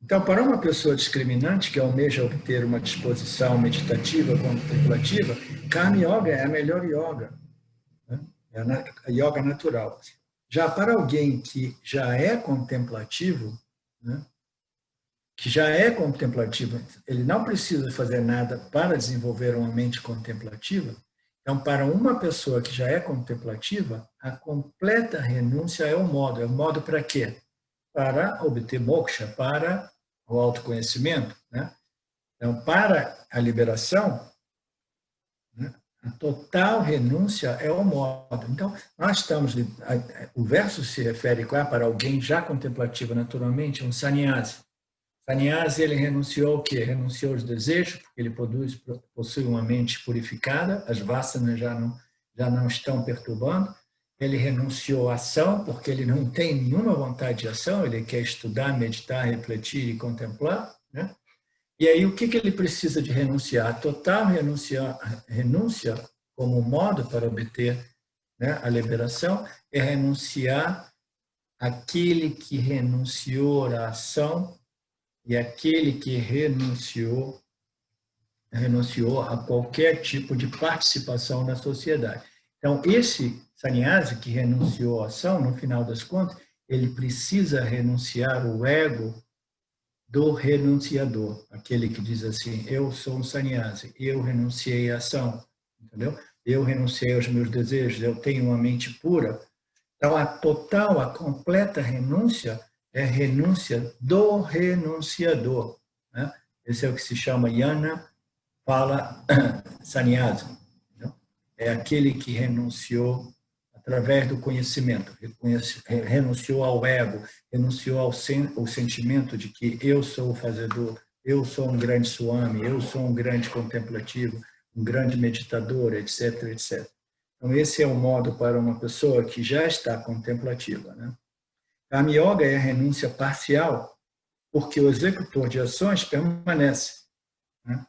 S1: Então, para uma pessoa discriminante que almeja obter uma disposição meditativa, contemplativa, Karma Yoga é a melhor yoga, né? É a yoga natural. Já para alguém que já é contemplativo, né, ele não precisa fazer nada para desenvolver uma mente contemplativa. Então, para uma pessoa que já é contemplativa, a completa renúncia é o modo. É o modo para quê? Para obter moksha, para o autoconhecimento, né? Então, para a liberação, né, a total renúncia é o modo. Então, nós estamos... O verso se refere para alguém já contemplativo naturalmente, um sannyasi. Sannyasi, ele renunciou ao quê? Renunciou aos desejos, porque ele possui uma mente purificada, as vasanas já não estão perturbando. Ele renunciou à ação, porque ele não tem nenhuma vontade de ação, ele quer estudar, meditar, refletir e contemplar, né? E aí, o que ele precisa de renunciar? A total renúncia como modo para obter, né, a liberação é renunciar àquele que renunciou à ação e aquele que renunciou a qualquer tipo de participação na sociedade. Então, esse sannyasi que renunciou à ação, no final das contas, ele precisa renunciar o ego do renunciador, aquele que diz assim: eu sou um sannyasi, eu renunciei à ação, entendeu? Eu renunciei aos meus desejos, eu tenho uma mente pura. Então, a completa renúncia é renúncia do renunciador, né? Esse é o que se chama Yana Pala Sannyasa. É aquele que renunciou através do conhecimento, renunciou ao ego, renunciou ao sentimento de que eu sou o fazedor, eu sou um grande swami, eu sou um grande contemplativo, um grande meditador, etc, etc. Então, esse é o modo para uma pessoa que já está contemplativa, né? Karma Yoga é a renúncia parcial, porque o executor de ações permanece, né?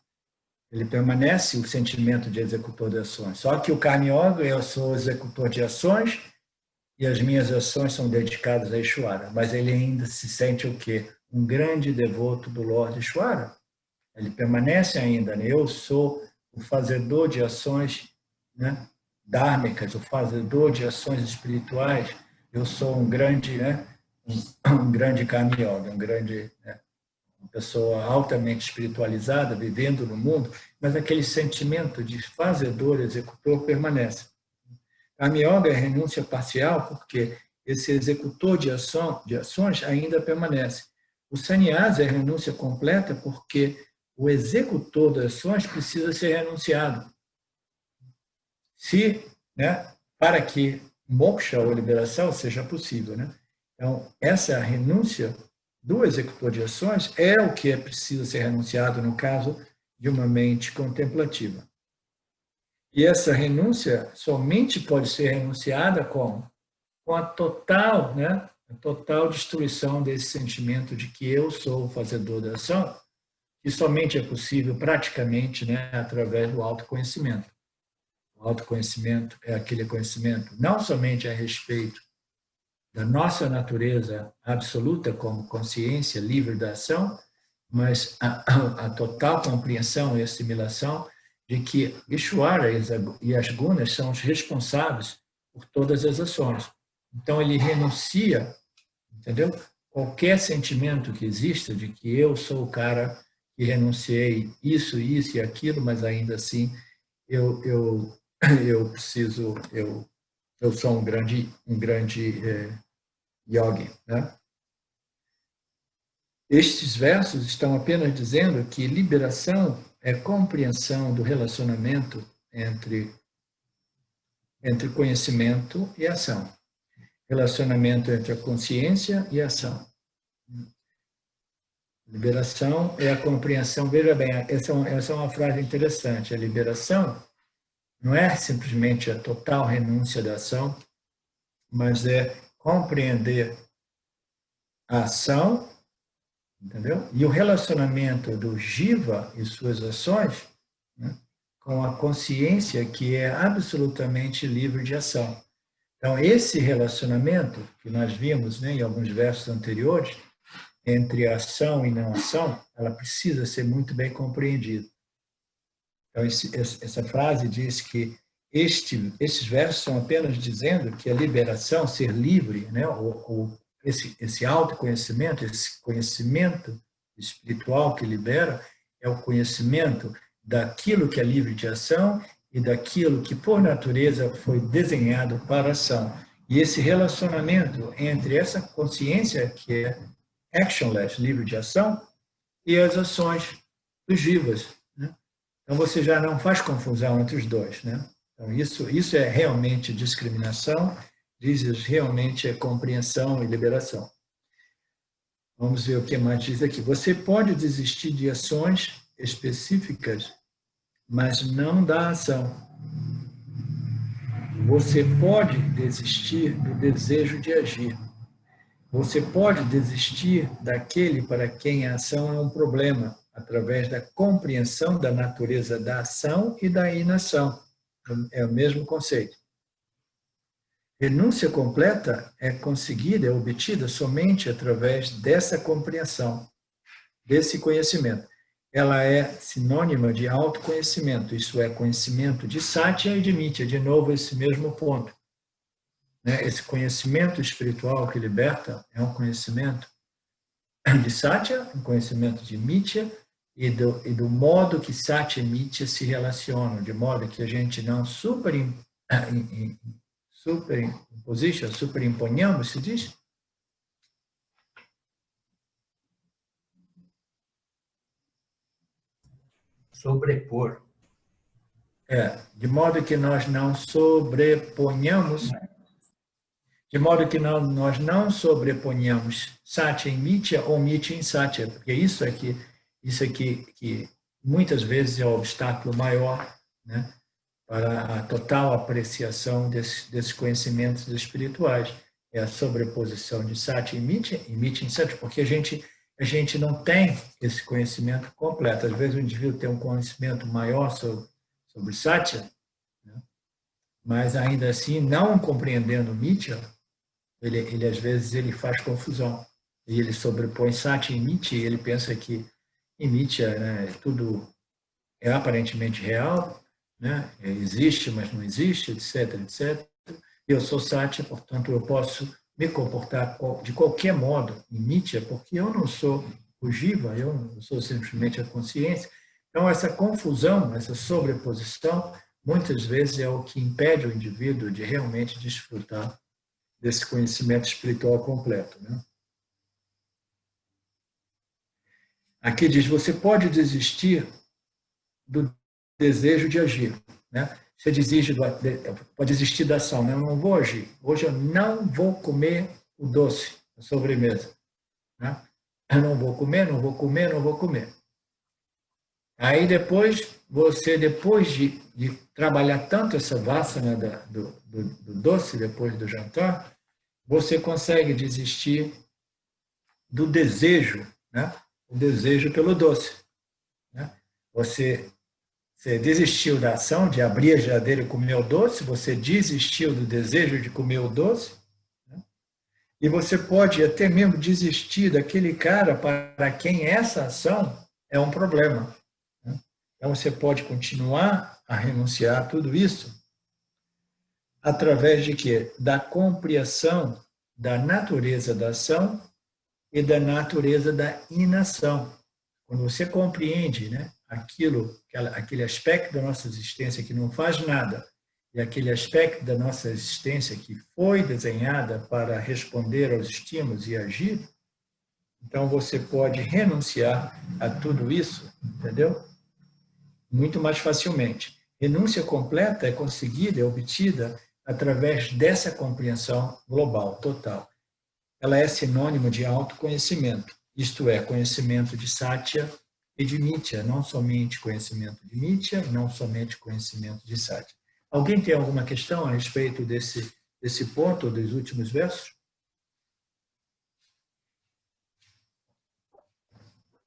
S1: Ele permanece o sentimento de executor de ações. Só que o Karma Yoga, eu sou executor de ações e as minhas ações são dedicadas a Ishvara. Mas ele ainda se sente o quê? Um grande devoto do Lord Ishvara. Ele permanece ainda, né? Eu sou o fazedor de ações, né, dharmicas, o fazedor de ações espirituais. Eu sou um grande, né, um grande Karma Yoga, né, uma pessoa altamente espiritualizada, vivendo no mundo, mas aquele sentimento de fazedor, executor, permanece. Karma Yoga é renúncia parcial, porque esse executor de ações ainda permanece. O sannyasa é renúncia completa, porque o executor das ações precisa ser renunciado. Né, para que moksha ou liberação seja possível, né? Então, essa renúncia do executor de ações é o que é preciso ser renunciado no caso de uma mente contemplativa. E essa renúncia somente pode ser renunciada com a total, né, a total destruição desse sentimento de que eu sou o fazedor da ação, que somente é possível praticamente, né, através do autoconhecimento. O autoconhecimento é aquele conhecimento não somente a respeito da nossa natureza absoluta como consciência livre da ação, mas a total compreensão e assimilação de que Ishvara e as gunas são os responsáveis por todas as ações. Então, ele renuncia, entendeu? Qualquer sentimento que exista de que eu sou o cara que renunciei isso e aquilo, mas ainda assim eu preciso, eu sou um grande yogi, né? Estes versos estão apenas dizendo que liberação é compreensão do relacionamento entre conhecimento e ação. Relacionamento entre a consciência e a ação. Liberação é a compreensão. Veja bem, essa é uma frase interessante. A liberação não é simplesmente a total renúncia da ação, mas é compreender a ação, entendeu? E o relacionamento do jiva e suas ações, né, com a consciência que é absolutamente livre de ação. Então, esse relacionamento que nós vimos, né, em alguns versos anteriores, entre ação e não ação, ela precisa ser muito bem compreendida. Então, essa frase diz que esses versos são apenas dizendo que a liberação, ser livre, né, esse autoconhecimento, esse conhecimento espiritual que libera, é o conhecimento daquilo que é livre de ação e daquilo que, por natureza, foi desenhado para a ação. E esse relacionamento entre essa consciência que é actionless, livre de ação, e as ações dos jivas, né? Então, você já não faz confusão entre os dois, né? Então, isso é realmente discriminação, isso realmente é compreensão e liberação. Vamos ver o que mais diz aqui. Você pode desistir de ações específicas, mas não da ação. Você pode desistir do desejo de agir. Você pode desistir daquele para quem a ação é um problema, através da compreensão da natureza da ação e da inação. É o mesmo conceito. Renúncia completa é conseguida, é obtida somente através dessa compreensão, desse conhecimento. Ela é sinônima de autoconhecimento, isso é, conhecimento de Satya e de Mithya, de novo esse mesmo ponto. Esse conhecimento espiritual que liberta é um conhecimento de Satya, um conhecimento de Mithya, e do modo que Satya e Mithya se relacionam, de modo que a gente não superimponhamos, se diz?
S2: Sobrepor.
S1: De modo que nós não sobreponhamos, de modo que nós não sobreponhamos Satya em Mithya ou Mithya em Satya, porque isso aqui que muitas vezes é o obstáculo maior, né, para a total apreciação desses conhecimentos espirituais. É a sobreposição de Satya e Mithya em Satya, porque a gente não tem esse conhecimento completo. Às vezes o indivíduo tem um conhecimento maior sobre Satya, né, mas ainda assim, não compreendendo Mithya, ele às vezes ele faz confusão. E ele sobrepõe Satya e Mithya, e ele pensa que em Mithya, né, tudo é aparentemente real, né, existe, mas não existe, etc, etc. Eu sou Satya, portanto, eu posso me comportar de qualquer modo em Mithya, porque eu não sou o Jiva, eu não sou simplesmente a consciência. Então, essa confusão, essa sobreposição, muitas vezes é o que impede o indivíduo de realmente desfrutar desse conhecimento espiritual completo, né? Aqui diz, você pode desistir do desejo de agir, né? Você pode desistir da ação, né? Eu não vou agir. Hoje eu não vou comer o doce, a sobremesa, né? eu não vou comer, não vou comer, não vou comer. Aí depois, depois de trabalhar tanto essa vássana do doce, depois do jantar, você consegue desistir do desejo, né? O desejo pelo doce. Né? Você desistiu da ação de abrir a geladeira e comer o doce, você desistiu do desejo de comer o doce, né? E você pode até mesmo desistir daquele cara para quem essa ação é um problema. Né? Então você pode continuar a renunciar a tudo isso através de quê? Da compreensão da natureza da ação e da natureza da inação. Quando você compreende, né, aquele aspecto da nossa existência que não faz nada, e aquele aspecto da nossa existência que foi desenhada para responder aos estímulos e agir, então você pode renunciar a tudo isso, entendeu? Muito mais facilmente. Renúncia completa é conseguida, é obtida através dessa compreensão global, total. Ela é sinônimo de autoconhecimento, isto é, conhecimento de Satya e de Mithya, não somente conhecimento de Mithya, não somente conhecimento de Satya. Alguém tem alguma questão a respeito desse ponto, dos últimos versos?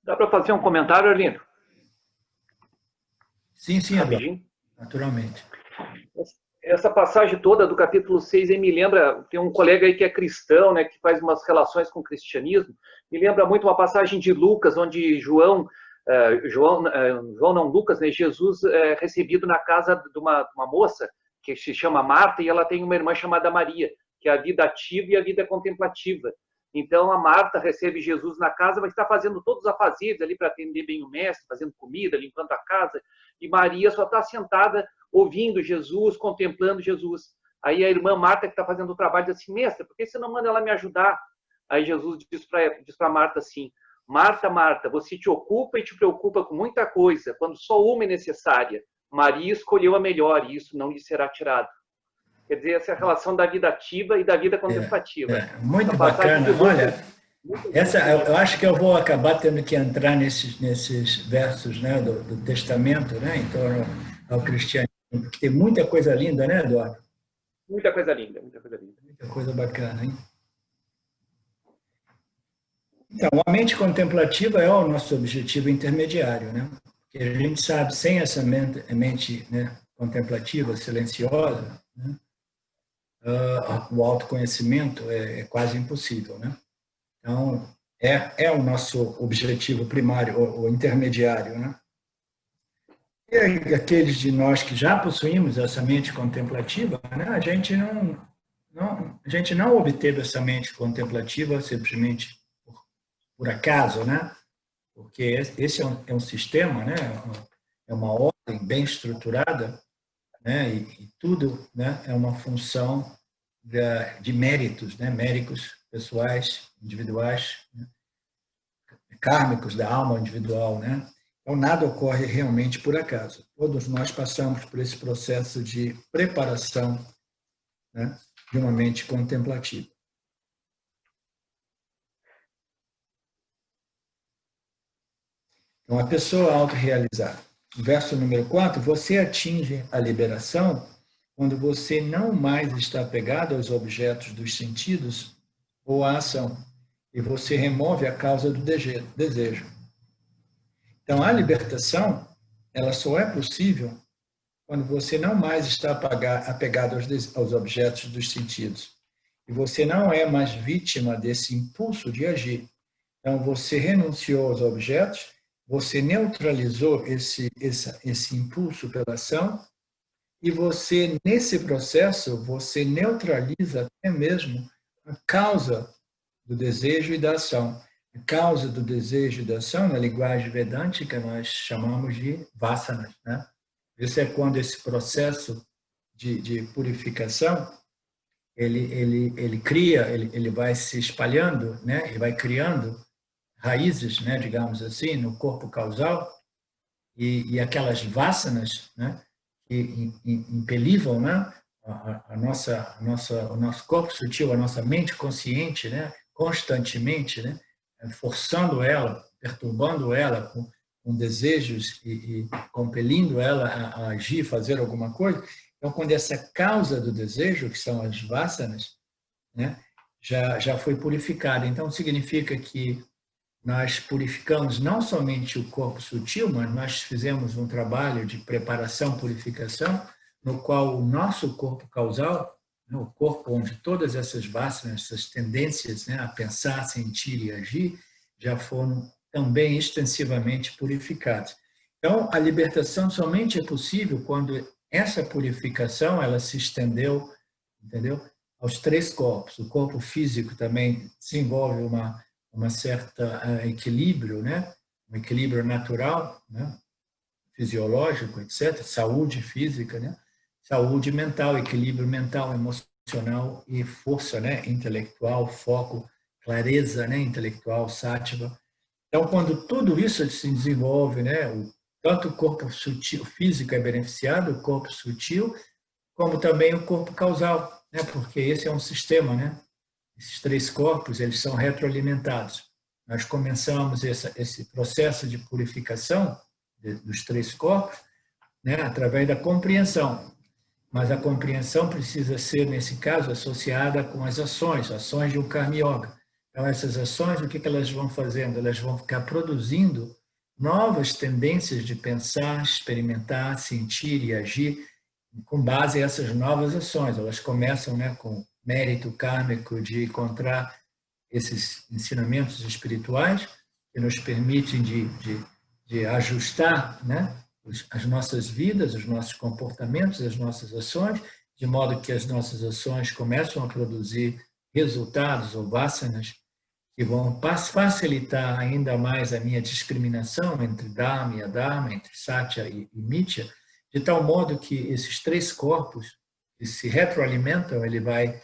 S3: Dá para fazer um comentário, Arlindo?
S1: Sim,
S3: rapidinho.
S1: Eduardo, naturalmente.
S3: Essa passagem toda do capítulo 6 aí me lembra, tem um colega aí que é cristão, né, que faz umas relações com o cristianismo, me lembra muito uma passagem de Lucas, onde João não, Lucas, né, Jesus é recebido na casa de uma moça que se chama Marta e ela tem uma irmã chamada Maria, que é a vida ativa e a vida contemplativa. Então a Marta recebe Jesus na casa, mas está fazendo todos os afazeres ali para atender bem o mestre, fazendo comida, limpando a casa, e Maria só está sentada ouvindo Jesus, contemplando Jesus. Aí a irmã Marta, que está fazendo o trabalho, diz assim: mestre, por que você não manda ela me ajudar? Aí Jesus diz para Marta assim: Marta, Marta, você te ocupa e te preocupa com muita coisa, quando só uma é necessária. Maria escolheu a melhor e isso não lhe será tirado. Quer dizer, essa é a relação da vida ativa e da vida contemplativa.
S1: Muito bacana. Olha, eu acho que eu vou acabar tendo que entrar nesses versos, né, do Testamento, né, em torno ao cristianismo, porque tem muita coisa linda, né, Eduardo?
S3: Muita coisa linda, muita coisa linda.
S1: Muita coisa bacana, hein? Então, a mente contemplativa é o nosso objetivo intermediário, né? Porque a gente sabe, sem essa mente, né, contemplativa, silenciosa, né, o autoconhecimento é quase impossível, né? Então, é o nosso objetivo primário, o intermediário, né? E aqueles de nós que já possuímos essa mente contemplativa, né, a gente não obteve essa mente contemplativa simplesmente por acaso, né? Porque esse é um sistema, né? É uma ordem bem estruturada, né? E tudo, né, é uma função de méritos, né? Méritos pessoais, individuais, né? Kármicos da alma individual, né? Então, nada ocorre realmente por acaso. Todos nós passamos por esse processo de preparação, né, de uma mente contemplativa. Então, a pessoa autorrealizada. Verso número 4, você atinge a liberação quando você não mais está apegado aos objetos dos sentidos ou à ação, e você remove a causa do desejo. Então, a libertação, ela só é possível quando você não mais está apegado aos objetos dos sentidos. E você não é mais vítima desse impulso de agir. Então, você renunciou aos objetos, você neutralizou esse impulso pela ação, e você, nesse processo, você neutraliza até mesmo a causa do desejo e da ação. A causa do desejo e da ação, na linguagem vedântica, nós chamamos de vasanas, né? Isso é quando esse processo de purificação, ele cria, ele vai se espalhando, né? Ele vai criando raízes, né, digamos assim, no corpo causal, e aquelas vasanas, né, que impelivam, né, o nosso corpo sutil, a nossa mente consciente, né, constantemente, né, forçando ela, perturbando ela com desejos e compelindo ela a agir, fazer alguma coisa. Então, quando essa causa do desejo, que são as vasanas, né, já foi purificada. Então, significa que nós purificamos não somente o corpo sutil, mas nós fizemos um trabalho de preparação, purificação, no qual o nosso corpo causal, né, o corpo onde todas essas vasanas, essas tendências, né, a pensar, sentir e agir, já foram também extensivamente purificados. Então, a libertação somente é possível quando essa purificação ela se estendeu, entendeu? Aos 3 corpos. O corpo físico também desenvolve uma certa equilíbrio, né? Um equilíbrio natural, né? Fisiológico, etc. Saúde física, né? Saúde mental, equilíbrio mental, emocional e força, né? Intelectual, foco, clareza, né? Intelectual, sátiva. Então, quando tudo isso se desenvolve, né? Tanto o corpo sutil, físico é beneficiado, o corpo sutil, como também o corpo causal, né? Porque esse é um sistema, né? Esses 3 corpos, eles são retroalimentados. Nós começamos esse processo de purificação dos 3 corpos, né, através da compreensão. Mas a compreensão precisa ser, nesse caso, associada com as ações de um Karma Yoga. Então, essas ações, o que elas vão fazendo? Elas vão ficar produzindo novas tendências de pensar, experimentar, sentir e agir com base nessas novas ações. Elas começam, né, com mérito kármico de encontrar esses ensinamentos espirituais que nos permitem de ajustar, né, as nossas vidas, os nossos comportamentos, as nossas ações, de modo que as nossas ações começam a produzir resultados ou vasanas que vão facilitar ainda mais a minha discriminação entre Dharma e Adharma, entre Satya e Mithya, de tal modo que esses 3 corpos que se retroalimentam, ele vai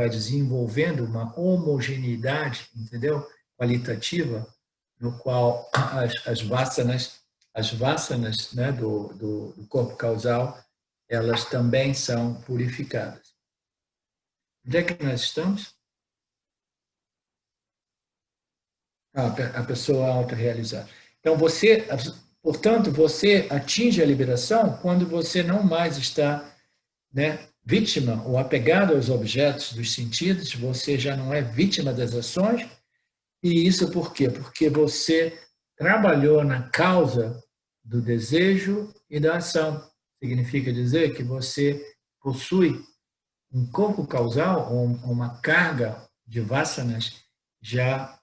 S1: desenvolvendo uma homogeneidade, entendeu? Qualitativa, no qual as vasanas, né, do corpo causal, elas também são purificadas. Onde é que nós estamos? A pessoa autorrealizada. Então, portanto, você atinge a liberação quando você não mais está, né, vítima ou apegado aos objetos dos sentidos, você já não é vítima das ações. E isso por quê? Porque você trabalhou na causa do desejo e da ação. Significa dizer que você possui um corpo causal ou uma carga de vasanas já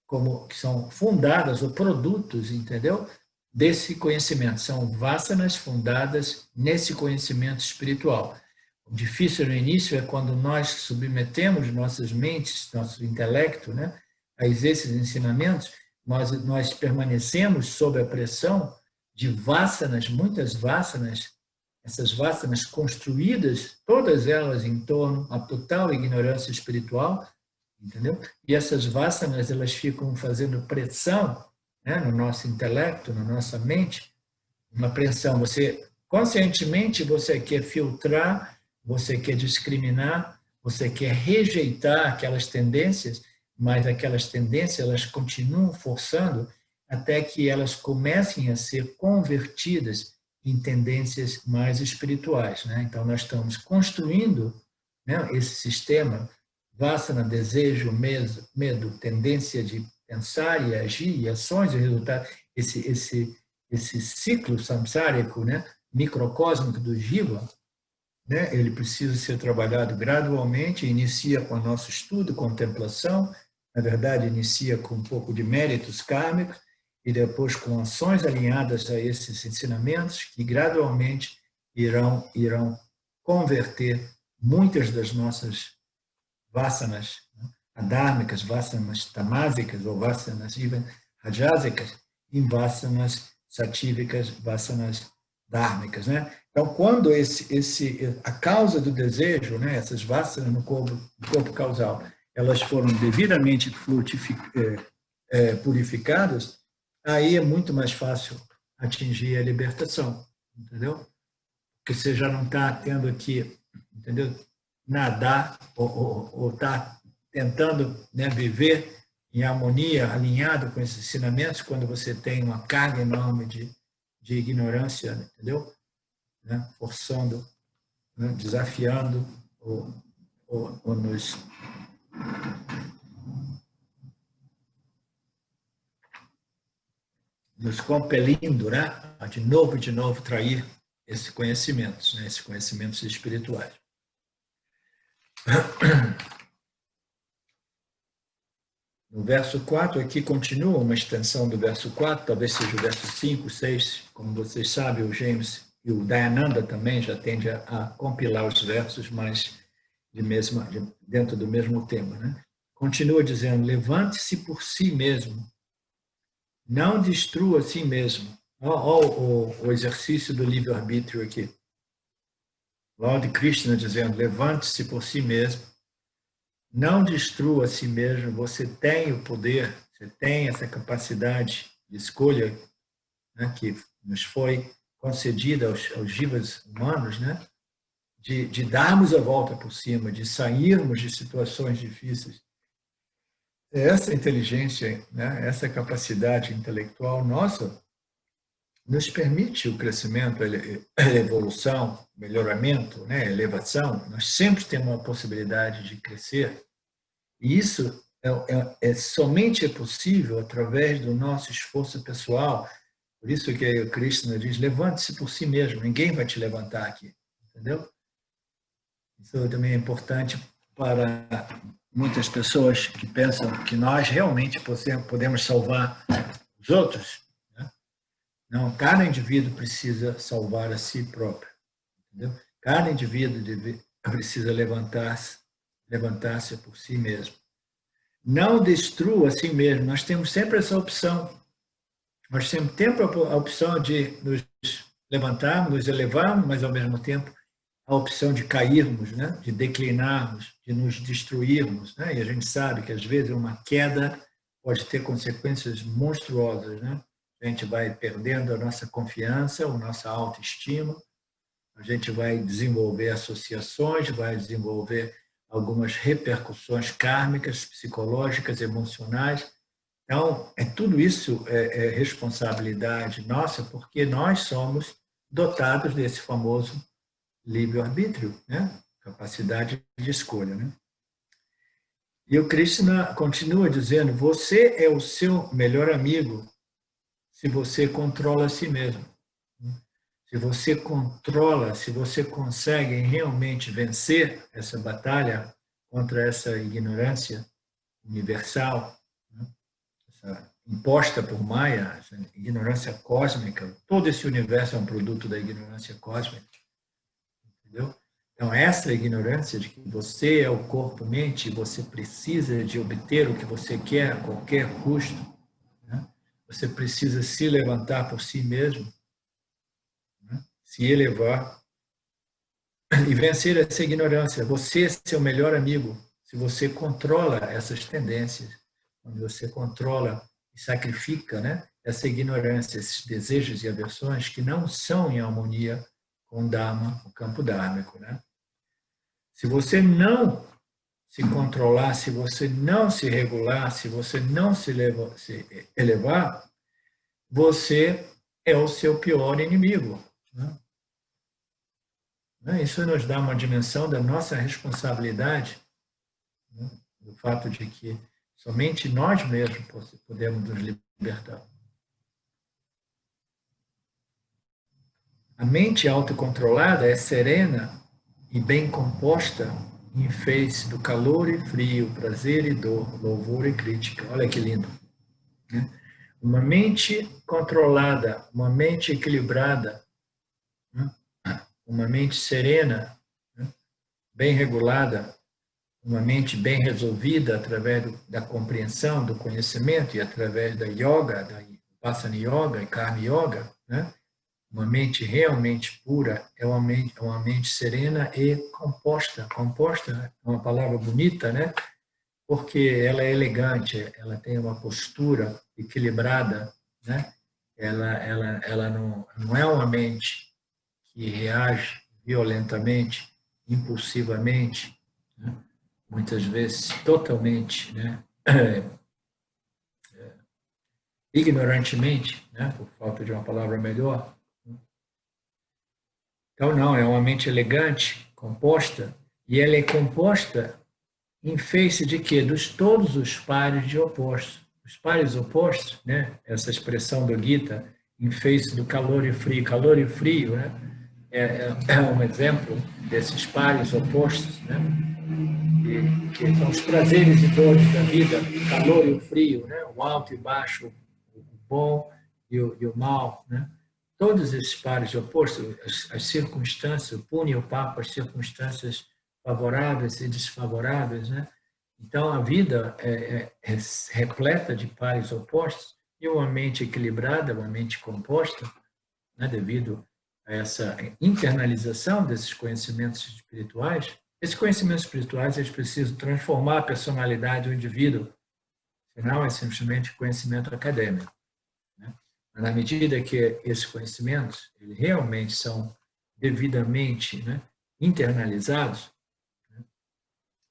S1: como que são fundadas ou produtos, entendeu? Desse conhecimento. São vasanas fundadas nesse conhecimento espiritual. O difícil no início é quando nós submetemos nossas mentes, nosso intelecto, né, a esses ensinamentos, nós permanecemos sob a pressão de vasanas, muitas vasanas, essas vasanas construídas, todas elas em torno à total ignorância espiritual, entendeu? E essas vasanas, elas ficam fazendo pressão, né, no nosso intelecto, na nossa mente, uma pressão. Conscientemente, você quer filtrar, você quer discriminar, você quer rejeitar aquelas tendências, mas aquelas tendências, elas continuam forçando até que elas comecem a ser convertidas em tendências mais espirituais, né? Então, nós estamos construindo, né, esse sistema vasana, desejo, medo, tendência de pensar e agir, e ações e resultados, esse ciclo samsárico, né, microcósmico do Jiva, né, ele precisa ser trabalhado gradualmente, inicia com o nosso estudo, contemplação, na verdade, inicia com um pouco de méritos kármicos, e depois com ações alinhadas a esses ensinamentos, que gradualmente irão converter muitas das nossas vasanas, né, adármicas, vasanas tamásicas ou vasanas rajásicas, em vasanas satívicas, vasanas dármicas, né? Então, quando a causa do desejo, né, essas vasanas no corpo causal, elas foram devidamente purificadas, aí é muito mais fácil atingir a libertação, entendeu? Porque você já não está tendo que, entendeu, nadar ou está tentando, né, viver em harmonia, alinhado com esses ensinamentos, quando você tem uma carga enorme de ignorância, entendeu? Né? Forçando, né? Desafiando ou nos compelindo, né? A de novo trair esses conhecimentos, né? Esses conhecimentos espirituais. No verso 4, aqui continua uma extensão do verso 4, talvez seja o verso 5, 6, como vocês sabem, o James e o Dayananda também já tende a compilar os versos, mas dentro do mesmo tema. Né? Continua dizendo, levante-se por si mesmo, não destrua a si mesmo. Olha o exercício do livre-arbítrio aqui. Lord Krishna dizendo, levante-se por si mesmo, não destrua a si mesmo, você tem o poder, você tem essa capacidade de escolha, né, que nos foi concedida aos jivas humanos, né, de darmos a volta por cima, de sairmos de situações difíceis. Essa inteligência, né, essa capacidade intelectual nossa, nos permite o crescimento, a evolução, melhoramento, né, elevação. Nós sempre temos a possibilidade de crescer. E isso somente é possível através do nosso esforço pessoal. Por isso que o Krishna diz, levante-se por si mesmo, ninguém vai te levantar aqui. Entendeu? Isso também é importante para muitas pessoas que pensam que nós realmente podemos salvar os outros. Não, cada indivíduo precisa salvar a si próprio. Entendeu? Cada indivíduo precisa levantar-se por si mesmo. Não destrua a si mesmo. Nós temos sempre essa opção. Nós temos sempre a opção de nos levantarmos, nos elevarmos, mas ao mesmo tempo a opção de cairmos, né? De declinarmos, de nos destruirmos. Né? E a gente sabe que às vezes uma queda pode ter consequências monstruosas. Né? A gente vai perdendo a nossa confiança, a nossa autoestima, a gente vai desenvolver associações, vai desenvolver algumas repercussões kármicas, psicológicas, emocionais. Então, tudo isso é responsabilidade nossa, porque nós somos dotados desse famoso livre-arbítrio, né? Capacidade de escolha. Né? E o Krishna continua dizendo, você é o seu melhor amigo se você controla a si mesmo. Se você controla, se você consegue realmente vencer essa batalha contra essa ignorância universal, né? Essa imposta por Maya, essa ignorância cósmica, todo esse universo é um produto da ignorância cósmica. Entendeu? Então, essa ignorância de que você é o corpo-mente, você precisa de obter o que você quer a qualquer custo, né? Você precisa se levantar por si mesmo, né? Se elevar e vencer essa ignorância. Você é seu melhor amigo se você controla essas tendências, quando você controla e sacrifica, né, essa ignorância, esses desejos e aversões que não são em harmonia com o Dharma, o campo dármico. Né? Se você não se controlar, se você não se regular, se você não se elevar, você é o seu pior inimigo. Né? Isso nos dá uma dimensão da nossa responsabilidade, né? Do fato de que somente nós mesmos podemos nos libertar. A mente autocontrolada é serena e bem composta em face do calor e frio, prazer e dor, louvor e crítica. Olha que lindo. Né? Uma mente controlada, uma mente equilibrada, né? Uma mente serena, né? Bem regulada, uma mente bem resolvida através da compreensão, do conhecimento e através da yoga, da Vipassana Yoga e Karma Yoga, né? Uma mente realmente pura é uma mente serena e composta. Composta é uma palavra bonita, né? Porque ela é elegante, ela tem uma postura equilibrada, né? Ela não é uma mente que reage violentamente, impulsivamente, né? Muitas vezes totalmente, né? ignorantemente, né, por falta de uma palavra melhor. Então, não, é uma mente elegante, composta, e ela é composta em face de quê? Dos todos os pares de opostos. Os pares opostos, né, essa expressão do Gita, em face do calor e frio, né, é um exemplo desses pares opostos, né, que são os prazeres e dores da vida, o calor e o frio, né, o alto e baixo, o bom e o mal, né. Todos esses pares de opostos, as circunstâncias, o Puna e o Papa, as circunstâncias favoráveis e desfavoráveis, né? Então, a vida é repleta de pares opostos e uma mente equilibrada, uma mente composta, né, devido a essa internalização desses conhecimentos espirituais. Esses conhecimentos espirituais, eles precisam transformar a personalidade do indivíduo, senão é simplesmente conhecimento acadêmico. Na medida que esses conhecimentos eles realmente são devidamente, né, internalizados, né,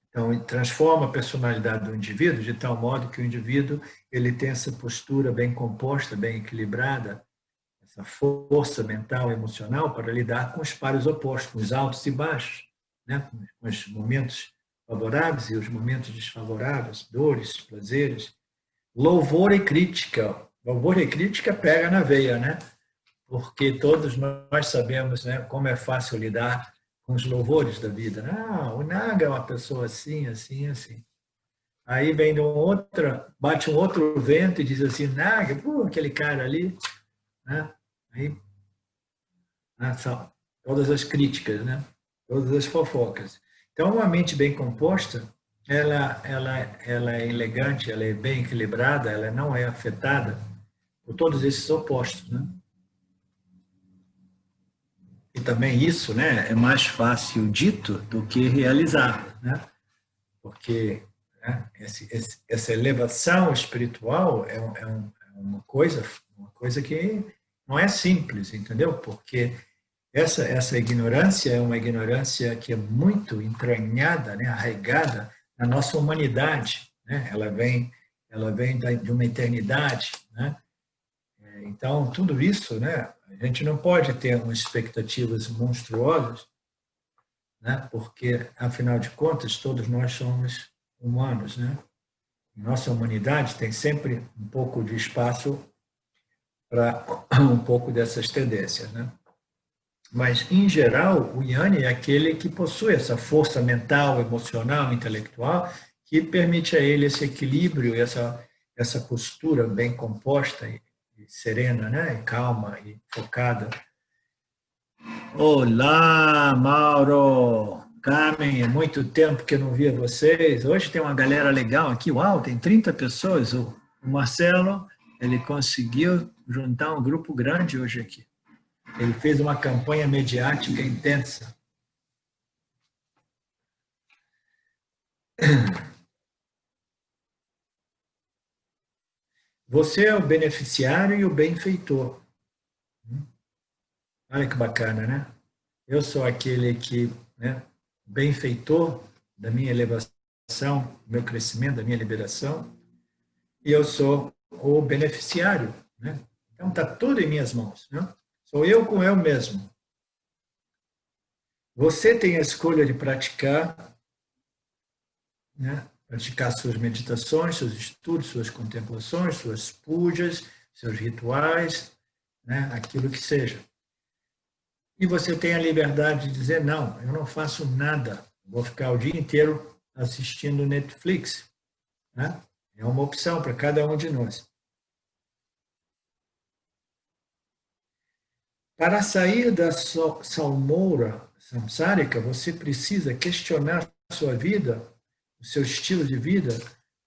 S1: então transforma a personalidade do indivíduo de tal modo que o indivíduo ele tem essa postura bem composta, bem equilibrada, essa força mental e emocional para lidar com os pares opostos, com os altos e baixos, né, com os momentos favoráveis e os momentos desfavoráveis, dores, prazeres, louvor e crítica. Louvor e crítica pega na veia, né? Porque todos nós sabemos, né, como é fácil lidar com os louvores da vida. Ah, o Naga é uma pessoa assim, assim, assim. Aí vem bate um outro vento e diz assim, Naga, aquele cara ali, né? Aí são todas as críticas, né? Todas as fofocas. Então, uma mente bem composta, ela é elegante, ela é bem equilibrada, ela não é afetada por todos esses opostos, né? E também isso, né, é mais fácil dito do que realizado, né? Porque, né, essa elevação espiritual é uma coisa que não é simples, entendeu? Porque essa ignorância é uma ignorância que é muito entranhada, né, arraigada na nossa humanidade, né? Ela vem de uma eternidade, né? Então, tudo isso, né, a gente não pode ter umas expectativas monstruosas, né, porque, afinal de contas, todos nós somos humanos, né? Nossa humanidade tem sempre um pouco de espaço para um pouco dessas tendências, né? Mas, em geral, o Yanni é aquele que possui essa força mental, emocional, intelectual, que permite a ele esse equilíbrio, essa postura bem composta e serena, né? E calma e focada. Olá, Mauro! Carmen, é muito tempo que eu não via vocês. Hoje tem uma galera legal aqui. Uau, tem 30 pessoas. O Marcelo, ele conseguiu juntar um grupo grande hoje aqui. Ele fez uma campanha mediática intensa. Você é o beneficiário e o benfeitor. Olha que bacana, né? Eu sou aquele que, né, benfeitor da minha elevação, do meu crescimento, da minha liberação, e eu sou o beneficiário, né? Então está tudo em minhas mãos, né? Sou eu com eu mesmo. Você tem a escolha de praticar, né? Praticar suas meditações, seus estudos, suas contemplações, suas pujas, seus rituais, né? Aquilo que seja. E você tem a liberdade de dizer, não, eu não faço nada, vou ficar o dia inteiro assistindo Netflix, né? É uma opção para cada um de nós. Para sair da salmoura samsárica, você precisa questionar a sua vida, o seu estilo de vida,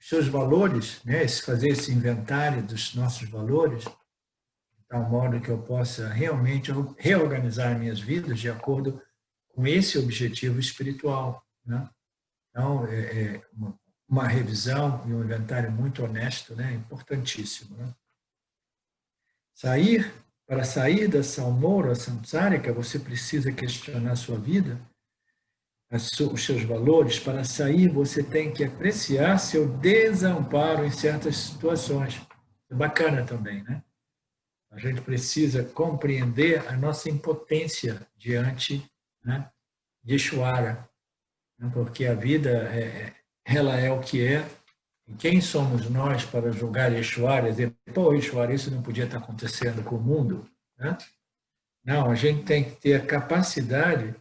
S1: os seus valores, né? Fazer esse inventário dos nossos valores, de tal modo que eu possa realmente reorganizar minhas vidas de acordo com esse objetivo espiritual, né? Então, uma revisão e um inventário muito honesto, né? Importantíssimo, né? Para sair da salmoura samsárica, você precisa questionar a sua vida, os seus valores. Para sair, você tem que apreciar seu desamparo em certas situações. é bacana também, né? A gente precisa compreender a nossa impotência diante, né, de Ishvara, né? Porque a vida, ela é o que é, e quem somos nós para julgar Ishvara e dizer, pô, Ishvara, isso não podia estar acontecendo com o mundo, né? Não, a gente tem que ter a capacidade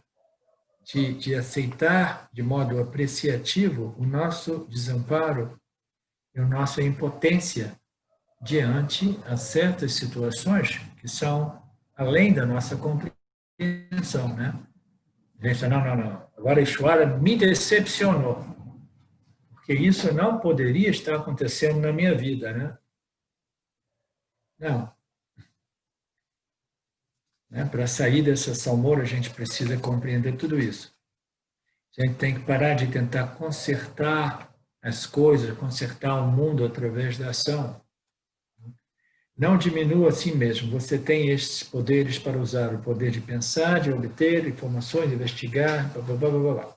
S1: de aceitar de modo apreciativo o nosso desamparo e a nossa impotência diante a certas situações que são além da nossa compreensão, né? A gente, não. Agora Ishvara me decepcionou, porque isso não poderia estar acontecendo na minha vida, né? Não. Né? Para sair dessa salmoura, a gente precisa compreender tudo isso. A gente tem que parar de tentar consertar as coisas, consertar o mundo através da ação. Não diminua a si mesmo. Você tem estes poderes para usar o poder de pensar, de obter informações, de investigar, blá, blá, blá, blá, blá.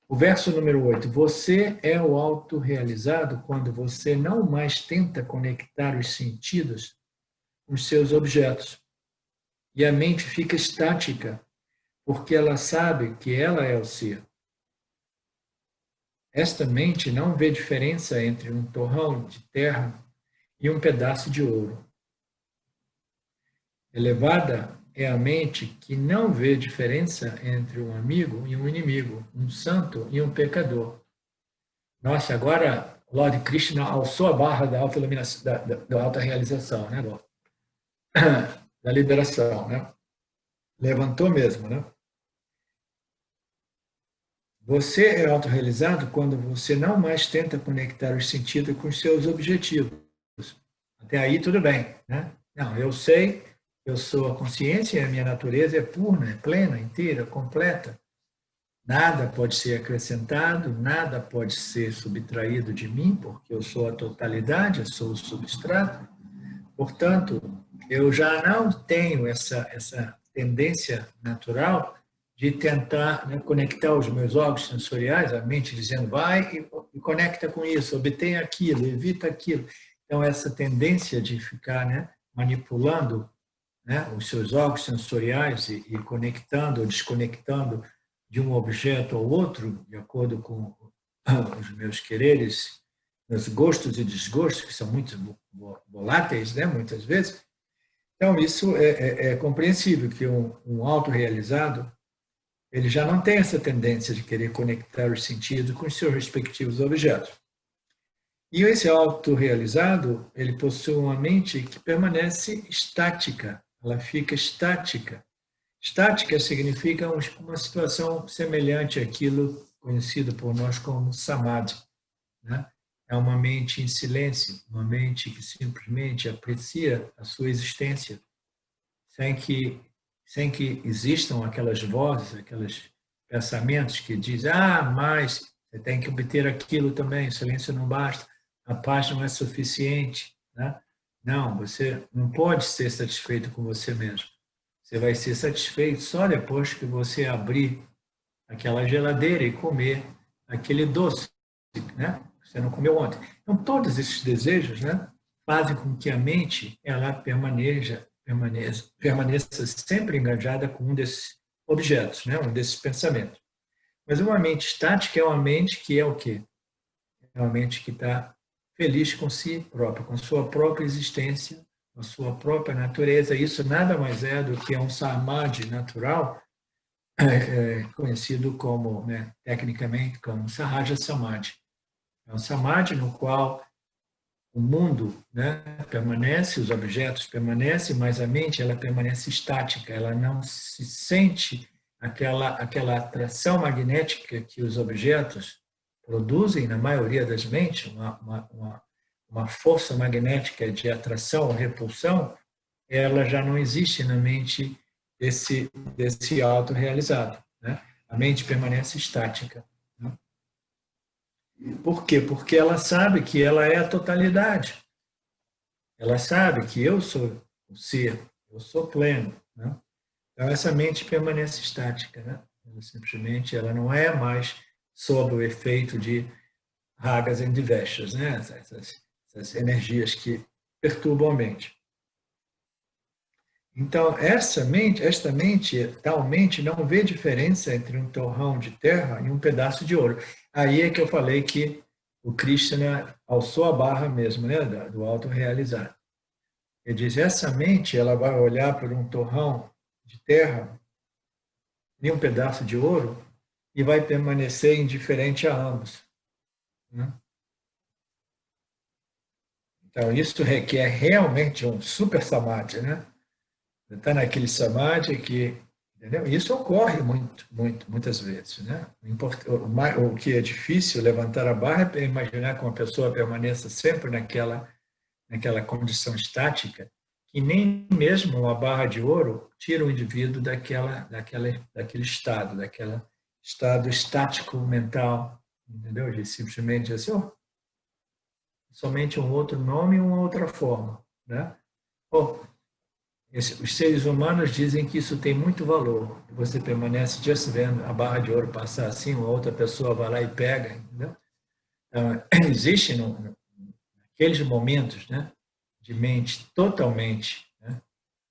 S1: O verso número 8. Você é o autorrealizado quando você não mais tenta conectar os sentidos com os seus objetos. E a mente fica estática, porque ela sabe que ela é o ser. Esta mente não vê diferença entre um torrão de terra e um pedaço de ouro. Elevada é a mente que não vê diferença entre um amigo e um inimigo, um santo e um pecador. Nossa, agora Lord Krishna alçou a barra da auto-iluminação, da auto-realização, né, da liberação, né? Levantou mesmo, né? Você é autorrealizado quando você não mais tenta conectar os sentidos com os seus objetivos. Até aí tudo bem, né? Não, eu sei, eu sou a consciência, a minha natureza é pura, é plena, inteira, completa. Nada pode ser acrescentado, nada pode ser subtraído de mim, porque eu sou a totalidade, eu sou o substrato. Portanto, eu já não tenho essa tendência natural de tentar, né, conectar os meus órgãos sensoriais, a mente dizendo vai e conecta com isso, obtém aquilo, evita aquilo. Então, essa tendência de ficar, né, manipulando, né, os seus órgãos sensoriais e conectando ou desconectando de um objeto ao outro, de acordo com os meus quereres, meus gostos e desgostos, que são muito voláteis, né, muitas vezes. Então, isso é compreensível que um autorrealizado ele já não tem essa tendência de querer conectar os sentidos com os seus respectivos objetos. E esse autorrealizado, ele possui uma mente que permanece estática, ela fica estática. Estática significa uma situação semelhante àquilo conhecido por nós como samadhi, né? É uma mente em silêncio, uma mente que simplesmente aprecia a sua existência, sem que existam aquelas vozes, aqueles pensamentos que dizem, mas você tem que obter aquilo também, o silêncio não basta, a paz não é suficiente, né? Não, você não pode ser satisfeito com você mesmo. Você vai ser satisfeito só depois que você abrir aquela geladeira e comer aquele doce, né? Você não comeu ontem. Então, todos esses desejos, né, fazem com que a mente ela permaneça sempre engajada com um desses objetos, né, um desses pensamentos. Mas uma mente estática é uma mente que é o quê? É uma mente que está feliz com si própria, com sua própria existência, com a sua própria natureza. Isso nada mais é do que um samadhi natural, conhecido como, né, tecnicamente, como Sahaja Samadhi. É um samadhi no qual o mundo, né, permanece, os objetos permanecem, mas a mente ela permanece estática, ela não se sente aquela atração magnética que os objetos produzem, na maioria das mentes, uma força magnética de atração ou repulsão, ela já não existe na mente desse autorrealizado, né? A mente permanece estática. Né? Por quê? Porque ela sabe que ela é a totalidade. Ela sabe que eu sou o ser, eu sou pleno. Né? Então, essa mente permanece estática. Né? Ela não é mais sob o efeito de ragas e diveshas, né? Essas energias que perturbam a mente. Então, esta mente, tal mente, não vê diferença entre um torrão de terra e um pedaço de ouro. Aí é que eu falei que o Krishna alçou a barra mesmo, né, do autorrealizado. Ele diz, essa mente, ela vai olhar por um torrão de terra e um pedaço de ouro e vai permanecer indiferente a ambos, né? Então, isso requer realmente um super samadhi, né? Está naquele samadhi que, entendeu? Isso ocorre muitas vezes, né? O que é difícil levantar a barra é imaginar que uma pessoa permaneça sempre naquela condição estática, que nem mesmo uma barra de ouro tira o indivíduo daquele estado estático mental, entendeu? De simplesmente assim, somente um outro nome e uma outra forma, né? Os seres humanos dizem que isso tem muito valor. Você permanece just vendo a barra de ouro passar assim, uma outra pessoa vai lá e pega, entendeu? Então, existe naqueles momentos, né, de mente totalmente, né,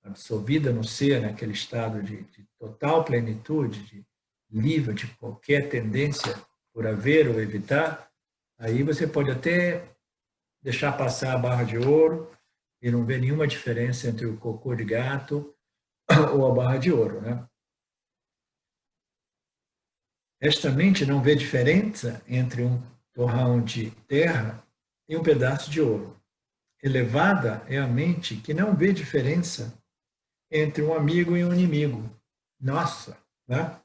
S1: absorvida no ser, naquele estado de total plenitude, de livre de qualquer tendência por haver ou evitar, aí você pode até deixar passar a barra de ouro e não ver nenhuma diferença entre o cocô de gato ou a barra de ouro, né? Esta mente não vê diferença entre um torrão de terra e um pedaço de ouro. Elevada é a mente que não vê diferença entre um amigo e um inimigo. Nossa, né?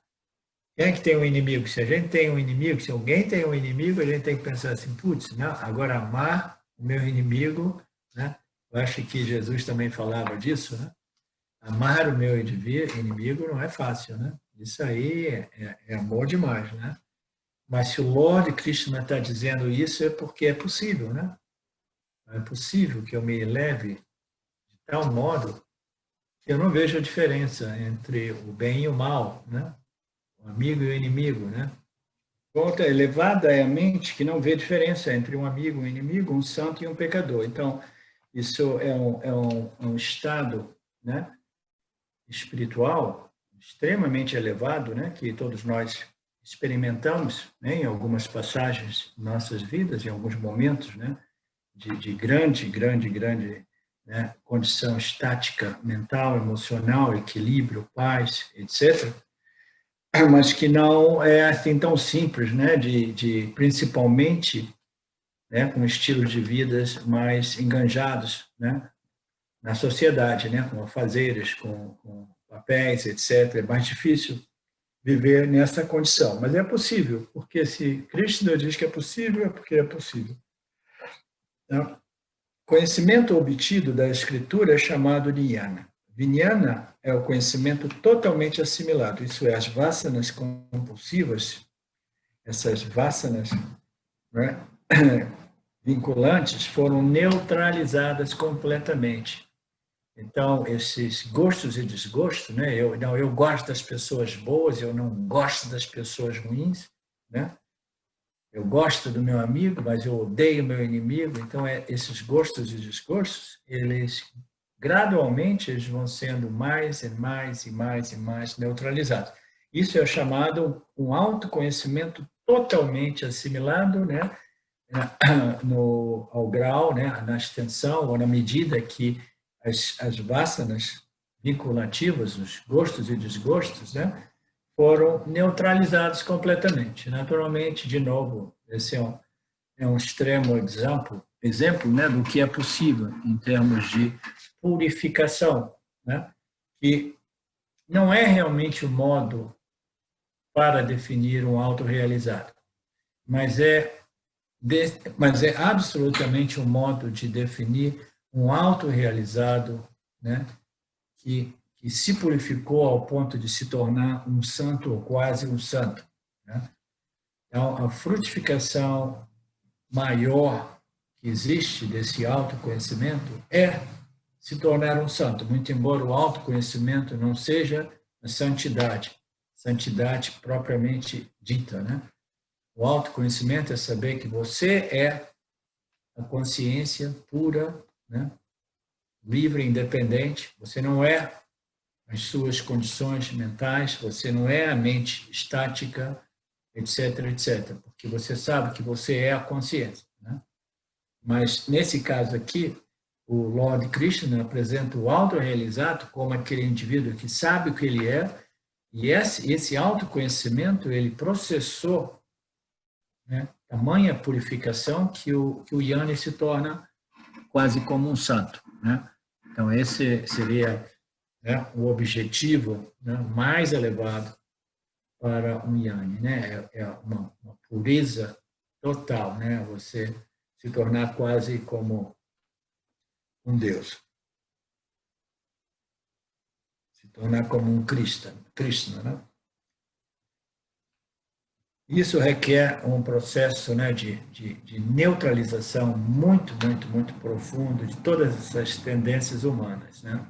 S1: Quem é que tem um inimigo? Se a gente tem um inimigo, se alguém tem um inimigo, a gente tem que pensar assim, putz, não, agora amar o meu inimigo, né? Eu acho que Jesus também falava disso, né? Amar o meu inimigo não é fácil, né? Isso aí é amor demais, né? Mas se o Lord Krishna está dizendo isso, é porque é possível, né? É possível que eu me eleve de tal modo que eu não vejo a diferença entre o bem e o mal, né? O amigo e o inimigo, né? Volta elevada é a mente que não vê diferença entre um amigo e um inimigo, um santo e um pecador. Então, isso é um estado, né, espiritual extremamente elevado, né, que todos nós experimentamos, né, em algumas passagens de nossas vidas, em alguns momentos, né, de grande, né, condição estática mental, emocional, equilíbrio, paz, etc., mas que não é assim tão simples, né, principalmente, né, com estilos de vidas mais enganjados, né, na sociedade, né, com afazeres, com papéis, etc. É mais difícil viver nessa condição, mas é possível, porque se Krishna diz que é possível, é porque é possível. Então, conhecimento obtido da escritura é chamado Jnana. Vijnana é o conhecimento totalmente assimilado, isso é, as vasanas compulsivas, essas vasanas, né, vinculantes, foram neutralizadas completamente. Então, esses gostos e desgostos, né, eu gosto das pessoas boas, eu não gosto das pessoas ruins, né? Eu gosto do meu amigo, mas eu odeio o meu inimigo. Então, esses gostos e desgostos, eles gradualmente eles vão sendo mais e mais neutralizados. Isso é chamado um autoconhecimento totalmente assimilado, né, ao grau, né, na extensão ou na medida que as vasanas vinculativas, os gostos e desgostos, né, foram neutralizados completamente. Naturalmente, de novo, esse é um extremo exemplo, né, do que é possível em termos de purificação, né, que não é realmente o modo para definir um autorrealizado, mas é absolutamente um modo de definir um autorrealizado, né, que se purificou ao ponto de se tornar um santo ou quase um santo, né? Então, a frutificação maior que existe desse autoconhecimento é se tornar um santo, muito embora o autoconhecimento não seja a santidade propriamente dita, né? O autoconhecimento é saber que você é a consciência pura, né, livre e independente. Você não é as suas condições mentais, você não é a mente estática, etc, etc. Porque você sabe que você é a consciência, né? Mas, nesse caso aqui, o Lord Krishna apresenta o autorrealizado como aquele indivíduo que sabe o que ele é, e esse autoconhecimento, ele processou, né, tamanha purificação que o Jnana se torna quase como um santo, né? Então, esse seria, né, o objetivo, né, mais elevado para um Jnana, né? É uma pureza total, né? Você se tornar quase como um Deus. Se tornar como um Krishna, né? Isso requer um processo, né, de neutralização muito, muito, muito profundo de todas essas tendências humanas, né?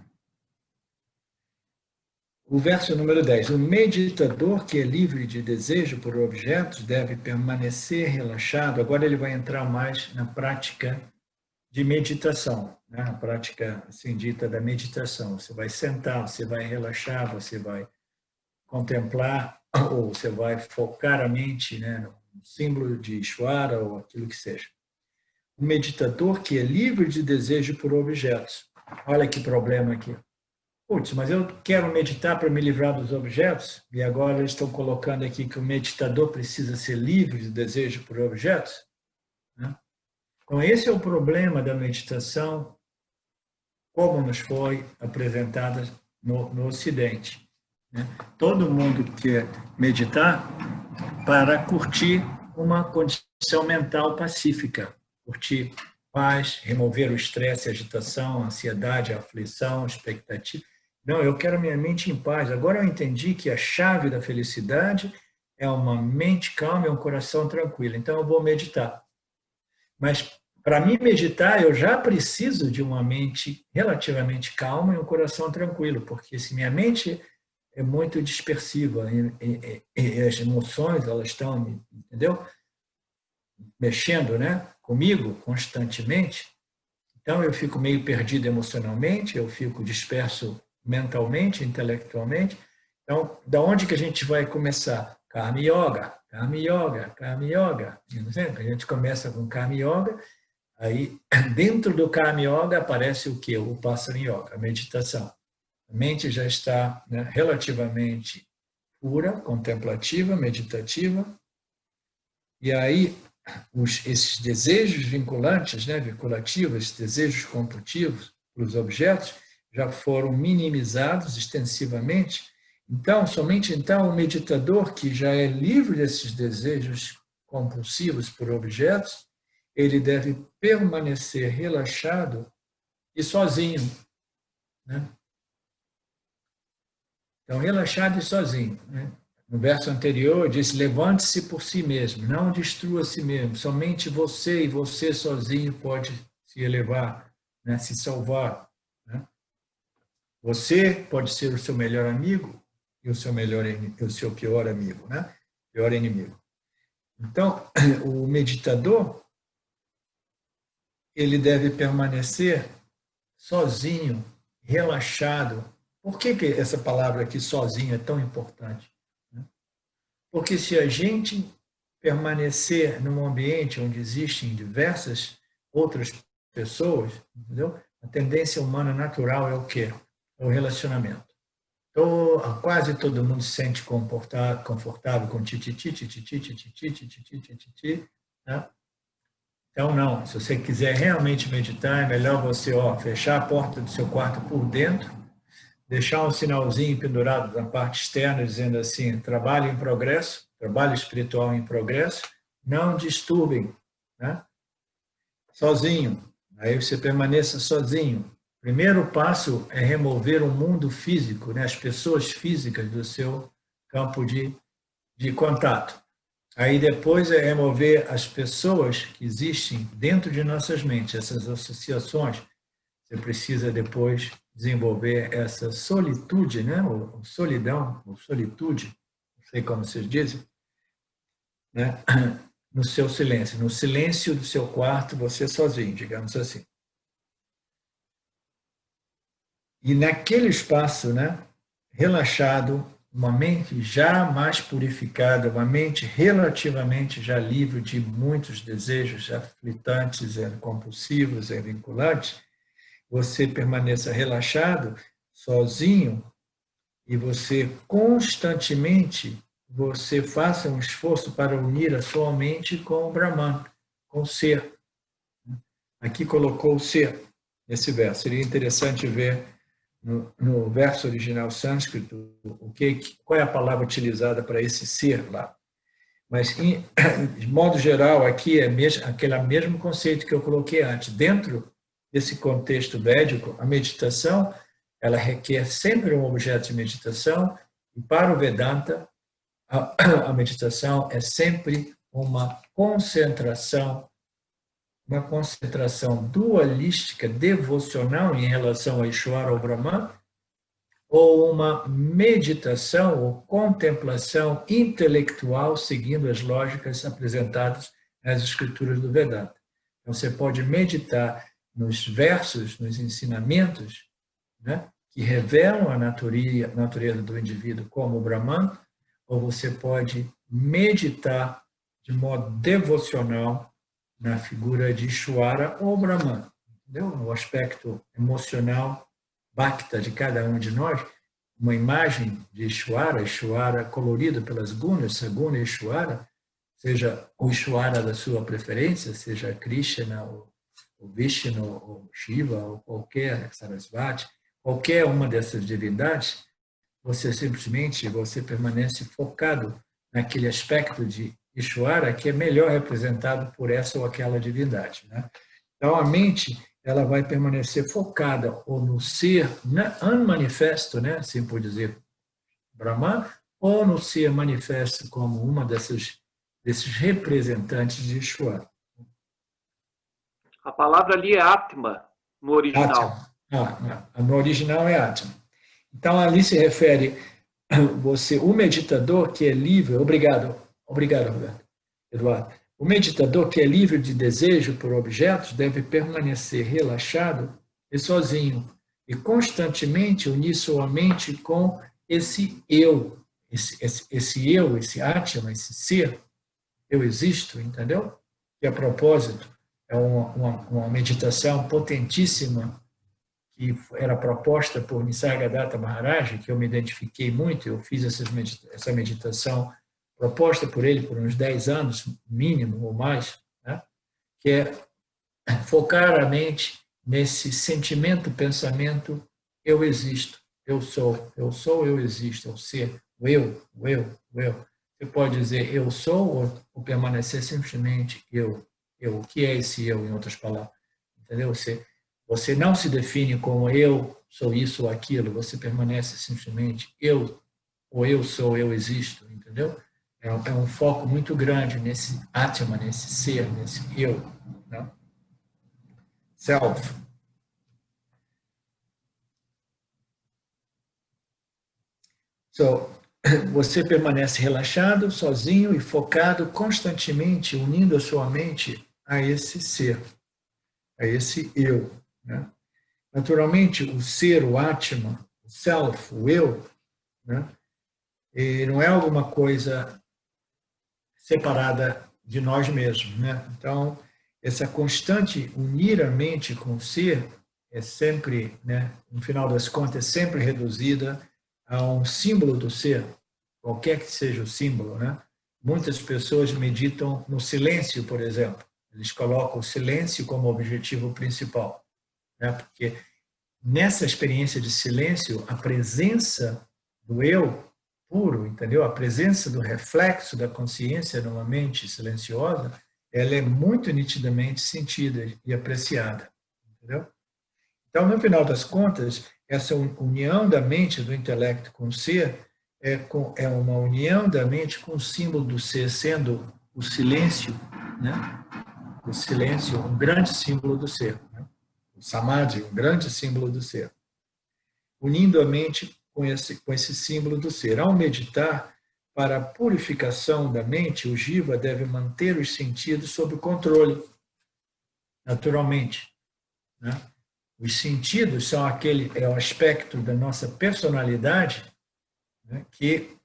S1: O verso número 10. O meditador que é livre de desejo por objetos deve permanecer relaxado. Agora ele vai entrar mais na prática de meditação, né? A prática assim dita da meditação. Você vai sentar, você vai relaxar, você vai contemplar, ou você vai focar a mente, né, no símbolo de Ishvara ou aquilo que seja. O meditador que é livre de desejo por objetos. Olha que problema aqui. Putz, mas eu quero meditar para me livrar dos objetos, e agora eles estão colocando aqui que o meditador precisa ser livre de desejo por objetos, né? Então, esse é o problema da meditação, como nos foi apresentada no Ocidente, né? Todo mundo quer meditar para curtir uma condição mental pacífica, curtir paz, remover o estresse, a agitação, a ansiedade, a aflição, a expectativa. Não, eu quero minha mente em paz. Agora eu entendi que a chave da felicidade é uma mente calma e um coração tranquilo. Então eu vou meditar. Mas para mim meditar, eu já preciso de uma mente relativamente calma e um coração tranquilo, porque se minha mente é muito dispersiva e as emoções, elas estão, entendeu? Mexendo, né, comigo constantemente. Então eu fico meio perdido emocionalmente, eu fico disperso mentalmente, intelectualmente. Então, da onde que a gente vai começar? Karma Yoga, Karma Yoga, Karma Yoga. A gente começa com Karma Yoga, aí dentro do Karma Yoga aparece o quê? O Vipassana Yoga, a meditação. A mente já está, né, relativamente pura, contemplativa, meditativa, e aí esses desejos vinculantes, né, vinculativos, esses desejos compulsivos para os objetos, já foram minimizados extensivamente. Então, somente então, o meditador que já é livre desses desejos compulsivos por objetos, ele deve permanecer relaxado e sozinho, né? Então, relaxado e sozinho, né? No verso anterior diz: levante-se por si mesmo, não destrua a si mesmo. Somente você e você sozinho pode se elevar, né? Se salvar, né? Você pode ser o seu melhor amigo e o seu pior amigo, né? Pior inimigo. Então, o meditador, ele deve permanecer sozinho, relaxado. Por que essa palavra aqui, sozinho, é tão importante? Porque se a gente permanecer num ambiente onde existem diversas outras pessoas, entendeu? A tendência humana natural é o quê? É o relacionamento. Então, quase todo mundo se sente confortável com tititi, tititi, tititi, tititi, tititi, né? Então, não. Se você quiser realmente meditar, é melhor você fechar a porta do seu quarto por dentro, deixar um sinalzinho pendurado na parte externa, dizendo assim: trabalho em progresso, trabalho espiritual em progresso, não disturbem, né? Sozinho. Aí você permaneça sozinho. O primeiro passo é remover o mundo físico, né? As pessoas físicas do seu campo de contato. Aí depois é remover as pessoas que existem dentro de nossas mentes, essas associações. Você precisa depois desenvolver essa solitude, né? Ou solidão, ou solitude, não sei como vocês dizem, né? No seu silêncio, no silêncio do seu quarto, você sozinho, digamos assim. E naquele espaço, né, relaxado, uma mente já mais purificada, uma mente relativamente já livre de muitos desejos aflitantes, compulsivos, vinculantes, você permaneça relaxado, sozinho, e você constantemente você faça um esforço para unir a sua mente com o Brahman, com o ser. Aqui colocou o ser nesse verso. Seria interessante ver no verso original sânscrito qual é a palavra utilizada para esse ser lá. Mas, de modo geral, aqui é aquele mesmo conceito que eu coloquei antes. Dentro desse contexto védico, a meditação ela requer sempre um objeto de meditação, e para o Vedanta, a meditação é sempre uma concentração dualística, devocional em relação a Ishvara ou Brahman, ou uma meditação ou contemplação intelectual seguindo as lógicas apresentadas nas escrituras do Vedanta. Então, você pode meditar nos versos, nos ensinamentos, né, que revelam a natureza do indivíduo como o Brahman, ou você pode meditar de modo devocional na figura de Ishvara ou Brahman, entendeu? No aspecto emocional, bhakta de cada um de nós, uma imagem de Ishvara colorido pelas gunas, Saguna Ishvara, seja o Ishvara da sua preferência, seja Krishna, ou Vishnu, ou Shiva, ou qualquer Sarasvati, qualquer uma dessas divindades, você permanece focado naquele aspecto de Ishvara que é melhor representado por essa ou aquela divindade, né? Então, a mente ela vai permanecer focada ou no ser unmanifesto, né, assim por dizer, Brahman, ou no ser manifesto como uma desses representantes de Ishvara.
S3: A palavra ali é Atma, no original.
S1: Atma. No original é Atma. Então, ali se refere o meditador que é livre, obrigado, Roberto, Eduardo. O meditador que é livre de desejo por objetos deve permanecer relaxado e sozinho, e constantemente unir sua mente com esse eu, esse Atma, esse ser, eu existo, entendeu? Que a propósito é uma meditação potentíssima que era proposta por Nisargadatta Maharaj, que eu me identifiquei muito, eu fiz essa meditação proposta por ele por uns 10 anos, mínimo ou mais, né? Que é focar a mente nesse sentimento, pensamento, eu existo, eu sou, eu existo, o ser, o eu. Você pode dizer eu sou ou permanecer simplesmente eu. O que é esse eu, em outras palavras? Entendeu? Você não se define como eu sou isso ou aquilo, você permanece simplesmente eu, ou eu sou, eu existo, entendeu? É um foco muito grande nesse Atma, nesse ser, nesse eu, né? Self. Você permanece relaxado, sozinho e focado constantemente, unindo a sua mente a esse ser, a esse eu, né? Naturalmente, o ser, o Atma, o Self, o eu, né? E não é alguma coisa separada de nós mesmos, né? Então, essa constante unir a mente com o ser é sempre, né, no final das contas, é sempre reduzida a um símbolo do ser, qualquer que seja o símbolo, né? Muitas pessoas meditam no silêncio, por exemplo. Eles colocam o silêncio como objetivo principal, né? Porque nessa experiência de silêncio, a presença do eu puro, entendeu? A presença do reflexo da consciência numa mente silenciosa, ela é muito nitidamente sentida e apreciada, entendeu? Então, no final das contas, essa união da mente, do intelecto com o ser, é uma união da mente com o símbolo do ser, sendo o silêncio, né? O silêncio, um grande símbolo do ser, né? O samadhi, um grande símbolo do ser. Unindo a mente com esse símbolo do ser. Ao meditar, para a purificação da mente, o jiva deve manter os sentidos sob controle, naturalmente, né? Os sentidos são é o aspecto da nossa personalidade, né, que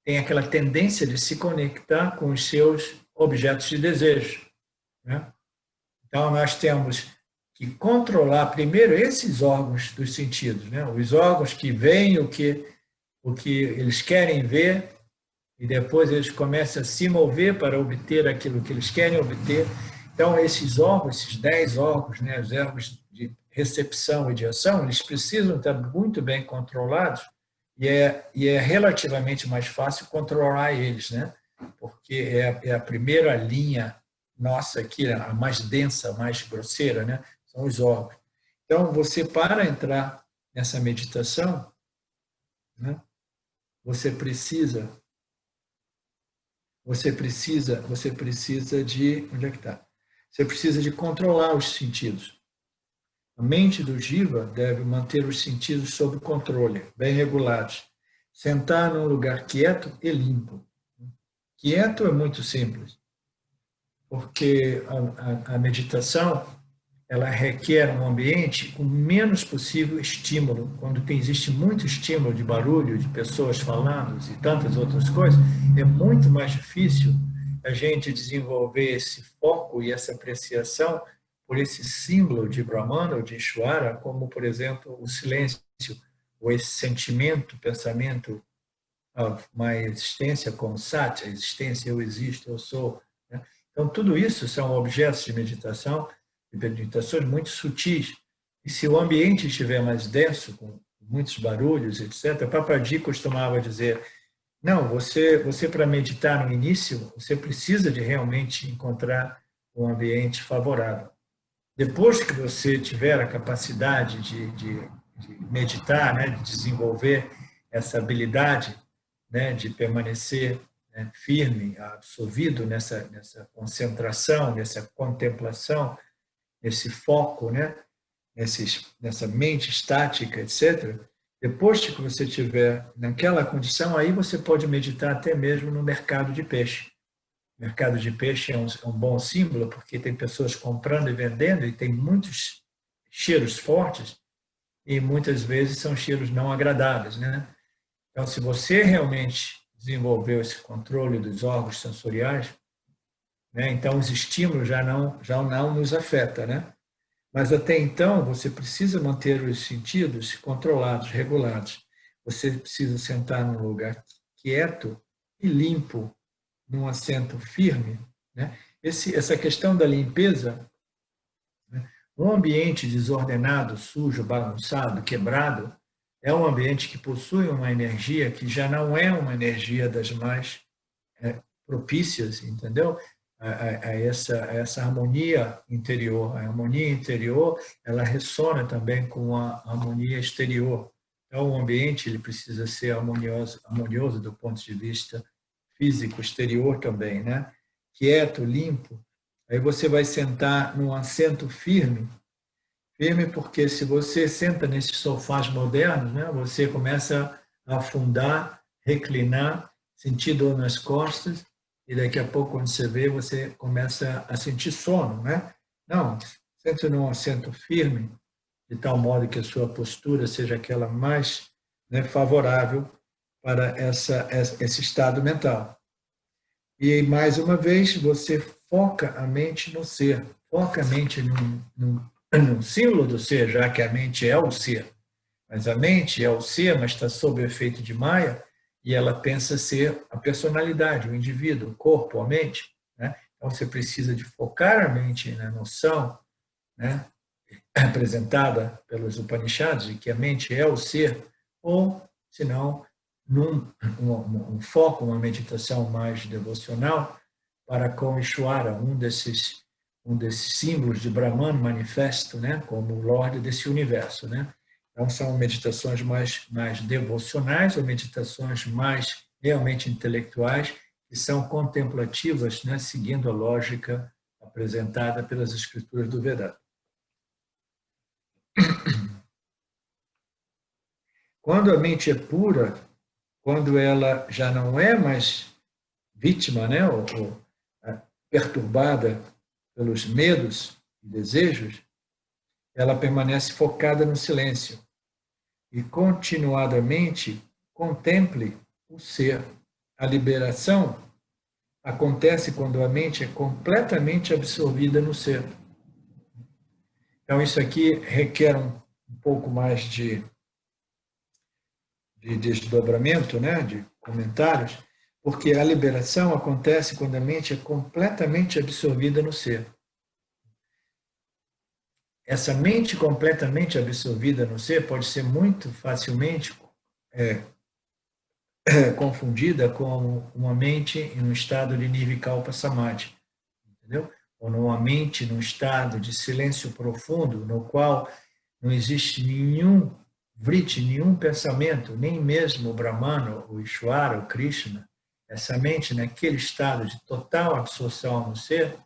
S1: tem aquela tendência de se conectar com os seus objetos de desejo, né? Então, nós temos que controlar primeiro esses órgãos dos sentidos, né? Os órgãos que veem o que eles querem ver e depois eles começam a se mover para obter aquilo que eles querem obter. Então, esses órgãos, esses 10 órgãos, né, os órgãos de recepção e de ação, eles precisam estar muito bem controlados e é relativamente mais fácil controlar eles, né? Porque é a primeira linha nossa aqui, a mais densa, a mais grosseira, né? São os órgãos. Então, você, para entrar nessa meditação, né, você precisa de... Onde é que está? Você precisa de controlar os sentidos. A mente do Jiva deve manter os sentidos sob controle, bem regulados. Sentar num lugar quieto e limpo. Quieto é muito simples, porque a meditação ela requer um ambiente com menos possível estímulo. Quando existe muito estímulo de barulho, de pessoas falando e tantas outras coisas, é muito mais difícil a gente desenvolver esse foco e essa apreciação por esse símbolo de Brahman ou de Ishvara, como, por exemplo, o silêncio, ou esse sentimento, pensamento, uma existência como Sat, a existência, eu existo, eu sou. Né? Então, tudo isso são objetos de meditações muito sutis. E se o ambiente estiver mais denso, com muitos barulhos, etc., Papaji costumava dizer, não, você para meditar no início, você precisa de realmente encontrar um ambiente favorável. Depois que você tiver a capacidade de meditar, né, de desenvolver essa habilidade, né, de permanecer, né, firme, absorvido nessa concentração, nessa contemplação, nesse foco, né, nessa mente estática, etc. Depois que você estiver naquela condição, aí você pode meditar até mesmo no mercado de peixe. O mercado de peixe é um bom símbolo, porque tem pessoas comprando e vendendo, e tem muitos cheiros fortes, e muitas vezes são cheiros não agradáveis, né? Então, se você realmente desenvolveu esse controle dos órgãos sensoriais, né, então os estímulos já não nos afetam, né? Mas até então você precisa manter os sentidos controlados, regulados. Você precisa sentar num lugar quieto e limpo, num assento firme, né? Essa questão da limpeza, né? Um ambiente desordenado, sujo, bagunçado, quebrado, é um ambiente que possui uma energia que já não é uma energia das mais propícias, entendeu? A essa harmonia interior. A harmonia interior, ela ressona também com a harmonia exterior. Então, o ambiente ele precisa ser harmonioso do ponto de vista físico, exterior também, né? Quieto, limpo. Aí você vai sentar num assento firme, porque se você senta nesses sofás modernos, né, você começa a afundar, reclinar, sentir dor nas costas, e daqui a pouco, quando você vê, você começa a sentir sono, né? Não, sente num assento firme, de tal modo que a sua postura seja aquela mais, né, favorável para esse estado mental. E, mais uma vez, você foca a mente no ser, foca a mente num símbolo do ser, já que a mente é o ser. Mas a mente é o ser, mas está sob o efeito de Maya, e ela pensa ser a personalidade, o indivíduo, o corpo, a mente. Né? Então, você precisa de focar a mente na noção, né, apresentada pelos Upanishads, de que a mente é o ser, ou, se não, um foco, uma meditação mais devocional para com Ishvara, um desses símbolos de Brahman manifesto, né, como o Lorde desse universo, né? Então, são meditações mais devocionais ou meditações mais realmente intelectuais, que são contemplativas, né, seguindo a lógica apresentada pelas escrituras do Vedanta. Quando a mente é pura, quando ela já não é mais vítima, né, ou perturbada pelos medos e desejos, ela permanece focada no silêncio e continuadamente contemple o ser. A liberação acontece quando a mente é completamente absorvida no ser. Então, isso aqui requer um pouco mais de desdobramento, né, de comentários, porque a liberação acontece quando a mente é completamente absorvida no ser. Essa mente completamente absorvida no ser pode ser muito facilmente confundida com uma mente em um estado de Nirvikalpa Samadhi, entendeu? Ou numa mente num estado de silêncio profundo, no qual não existe nenhum vritti, nenhum pensamento, nem mesmo o Brahmana, o Ishvara, o Krishna. Essa mente, naquele estado de total absorção no ser,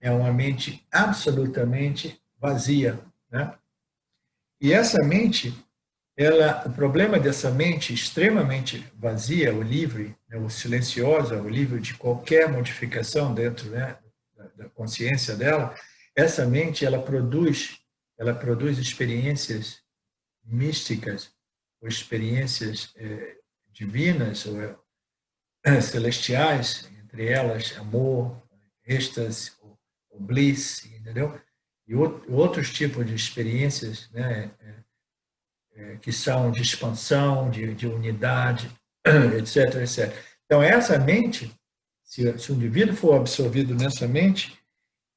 S1: é uma mente absolutamente vazia, né? E essa mente, o problema dessa mente extremamente vazia, o livre, né, o silenciosa, o livre de qualquer modificação dentro, né, da consciência dela, essa mente ela produz experiências místicas ou experiências divinas ou celestiais, entre elas amor, êxtase, o bliss, entendeu? E outros tipos de experiências, né, que são de expansão, de unidade, etc, etc. Então, essa mente, se o indivíduo for absorvido nessa mente,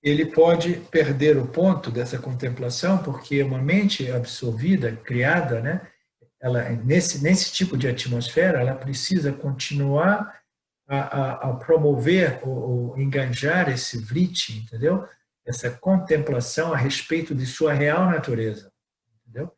S1: ele pode perder o ponto dessa contemplação, porque uma mente absorvida, criada, né, ela, nesse tipo de atmosfera, ela precisa continuar a promover ou enganjar esse vritti, entendeu? Essa contemplação a respeito de sua real natureza, entendeu?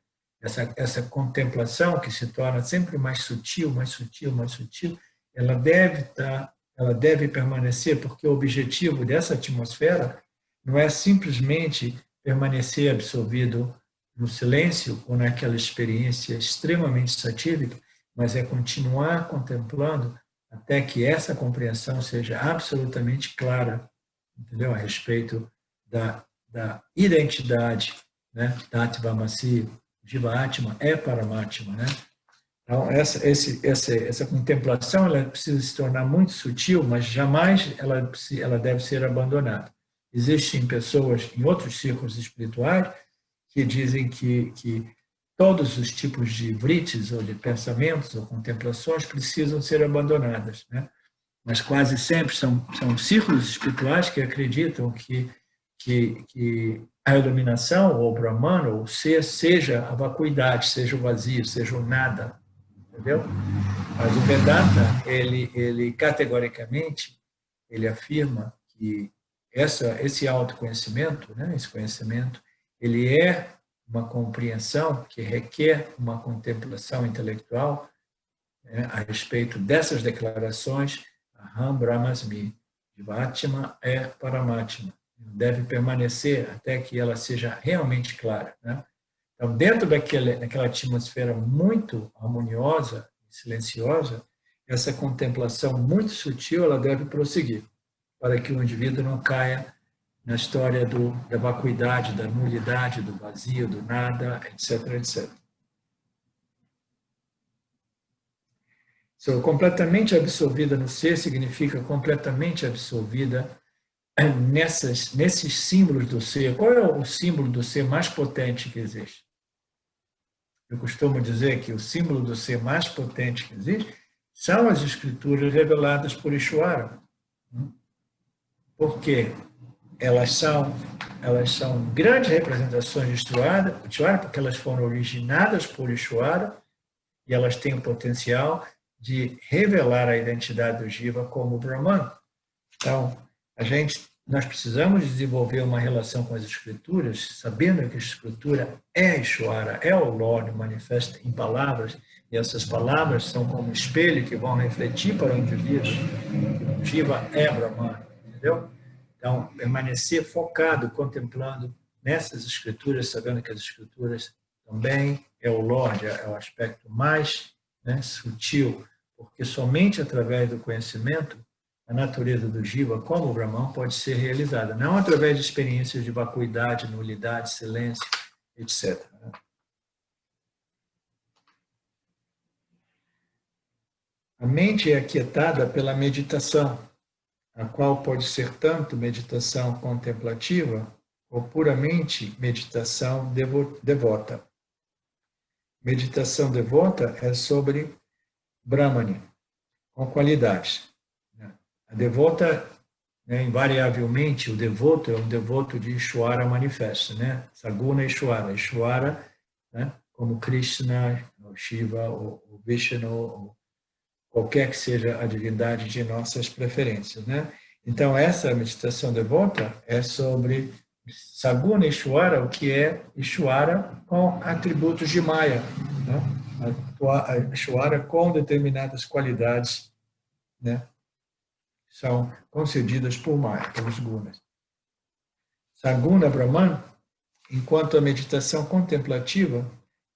S1: Essa contemplação que se torna sempre mais sutil, mais sutil, mais sutil, ela deve permanecer, porque o objetivo dessa atmosfera não é simplesmente permanecer absorvido no silêncio ou naquela experiência extremamente satívica, mas é continuar contemplando até que essa compreensão seja absolutamente clara, entendeu? A respeito da identidade, né? Tatvamasi, Jiva Atma é Paramatma, né? Então, essa contemplação ela precisa se tornar muito sutil, mas jamais ela deve ser abandonada. Existem pessoas em outros círculos espirituais que dizem que todos os tipos de vrittis, ou de pensamentos, ou contemplações, precisam ser abandonadas, né? Mas quase sempre são círculos espirituais que acreditam que a iluminação, ou o Brahman, ou o ser, seja a vacuidade, seja o vazio, seja o nada, entendeu? Mas o Vedanta, ele categoricamente, ele afirma que esse autoconhecimento, né, esse conhecimento, ele é uma compreensão que requer uma contemplação intelectual, né, a respeito dessas declarações, Aham Brahmasmi, Jivatma é Paramatma. Deve permanecer até que ela seja realmente clara, né? Então, dentro daquela atmosfera muito harmoniosa e silenciosa, essa contemplação muito sutil, ela deve prosseguir, para que o indivíduo não caia na história da vacuidade, da nulidade, do vazio, do nada, etc, etc. So, completamente absorvida no ser significa completamente absorvida nesses símbolos do ser. Qual é o símbolo do ser mais potente que existe? Eu costumo dizer que o símbolo do ser mais potente que existe são as escrituras reveladas por Ishvara. Por quê? Elas são grandes representações de Ishvara, porque elas foram originadas por Ishvara e elas têm o potencial de revelar a identidade do Jiva como Brahman. Então, nós precisamos desenvolver uma relação com as Escrituras, sabendo que a Escritura é Ishvara, é o Lord manifesta em palavras, e essas palavras são como espelho que vão refletir para o indivíduo. O Jiva é Brahman, entendeu? Então, permanecer focado, contemplando nessas Escrituras, sabendo que as Escrituras também é o Lord, é o aspecto mais, né, sutil, porque somente através do conhecimento a natureza do Jiva, como o Brahman, pode ser realizada. Não através de experiências de vacuidade, nulidade, silêncio, etc. A mente é aquietada pela meditação, a qual pode ser tanto meditação contemplativa ou puramente meditação devota. Meditação devota é sobre Brahmani, com qualidades. A devota, invariavelmente, o devoto é um devoto de Ishvara manifesta, Saguna Ishvara. Ishvara, como Krishna, ou Shiva, ou Vishnu, ou qualquer que seja a divindade de nossas preferências. Então, essa meditação devota é sobre Saguna Ishvara, o que é Ishvara com atributos de Maya, a Ishvara com determinadas qualidades, são concedidas por Maya, pelos gunas. Saguna Brahman, enquanto a meditação contemplativa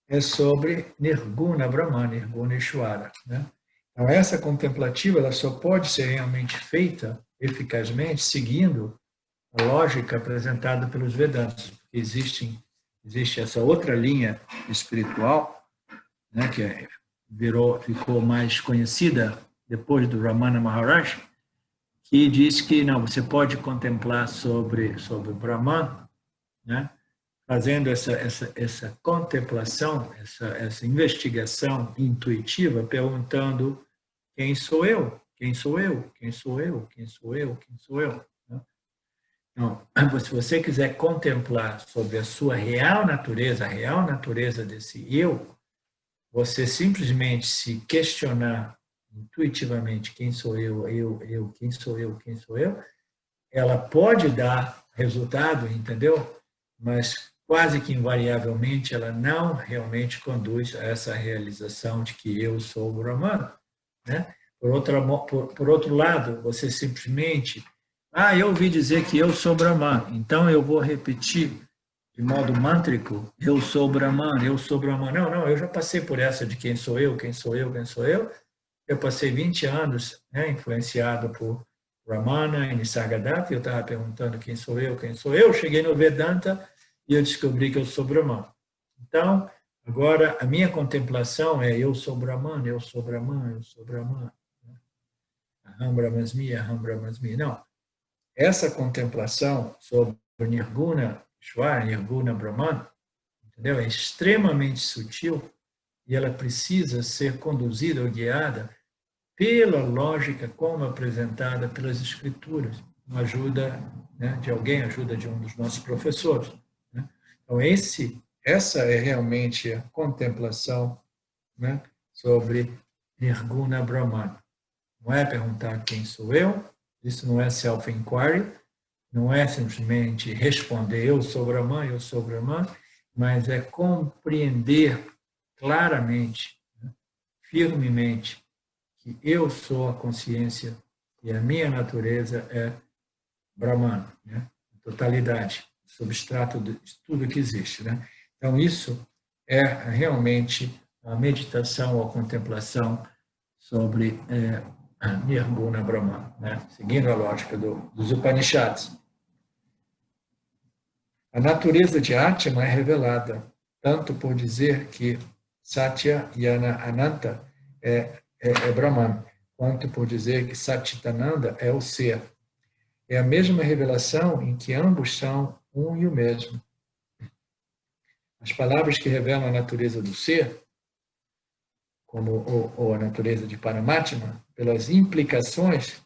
S1: é sobre Nirguna Brahman, Nirguna Ishvara. Então, essa contemplativa ela só pode ser realmente feita eficazmente seguindo a lógica apresentada pelos Vedantas. Existe essa outra linha espiritual, que ficou mais conhecida depois do Ramana Maharaj, que diz que não, você pode contemplar sobre Brahman, fazendo essa contemplação, essa investigação intuitiva, perguntando quem sou eu, quem sou eu, quem sou eu, quem sou eu, quem sou eu. Então, se você quiser contemplar sobre a sua real natureza desse eu, você simplesmente se questionar intuitivamente quem sou eu, quem sou eu, quem sou eu, ela pode dar resultado, entendeu? Mas quase que invariavelmente ela não realmente conduz a essa realização de que eu sou o Brahman. Por outro lado, você simplesmente, eu ouvi dizer que eu sou Brahman, então eu vou repetir de modo mântrico, eu sou Brahman, eu sou Brahman. Não, eu já passei por essa de quem sou eu, quem sou eu, quem sou eu. Eu passei 20 anos influenciado por Ramana e Nisargadatta, eu estava perguntando quem sou eu, quem sou eu. Cheguei no Vedanta e eu descobri que eu sou Brahman. Então, agora, a minha contemplação é eu sou Brahman, eu sou Brahman, eu sou Brahman. Aham Brahmasmi, Aham Brahmasmi. Não. Essa contemplação sobre Nirguna Ishvara, Nirguna Brahman, entendeu? É extremamente sutil e ela precisa ser conduzida ou guiada pela lógica como apresentada pelas Escrituras, com a ajuda de alguém, ajuda de um dos nossos professores. Então, essa é realmente a contemplação sobre Nirguna Brahman. Não é perguntar quem sou eu, isso não é self-inquiry, não é simplesmente responder eu sou Brahman, mas é compreender claramente, firmemente, que eu sou a consciência e a minha natureza é Brahman, a totalidade, o substrato de tudo que existe. Então, isso é realmente a meditação ou a contemplação sobre Nirguna Brahman, seguindo a lógica dos Upanishads. A natureza de Atma é revelada, tanto por dizer que Satya Yana Ananta é Brahman, quanto por dizer que Satchitananda é o ser. É a mesma revelação em que ambos são um e o mesmo. As palavras que revelam a natureza do ser, ou a natureza de Paramatma, pelas implicações,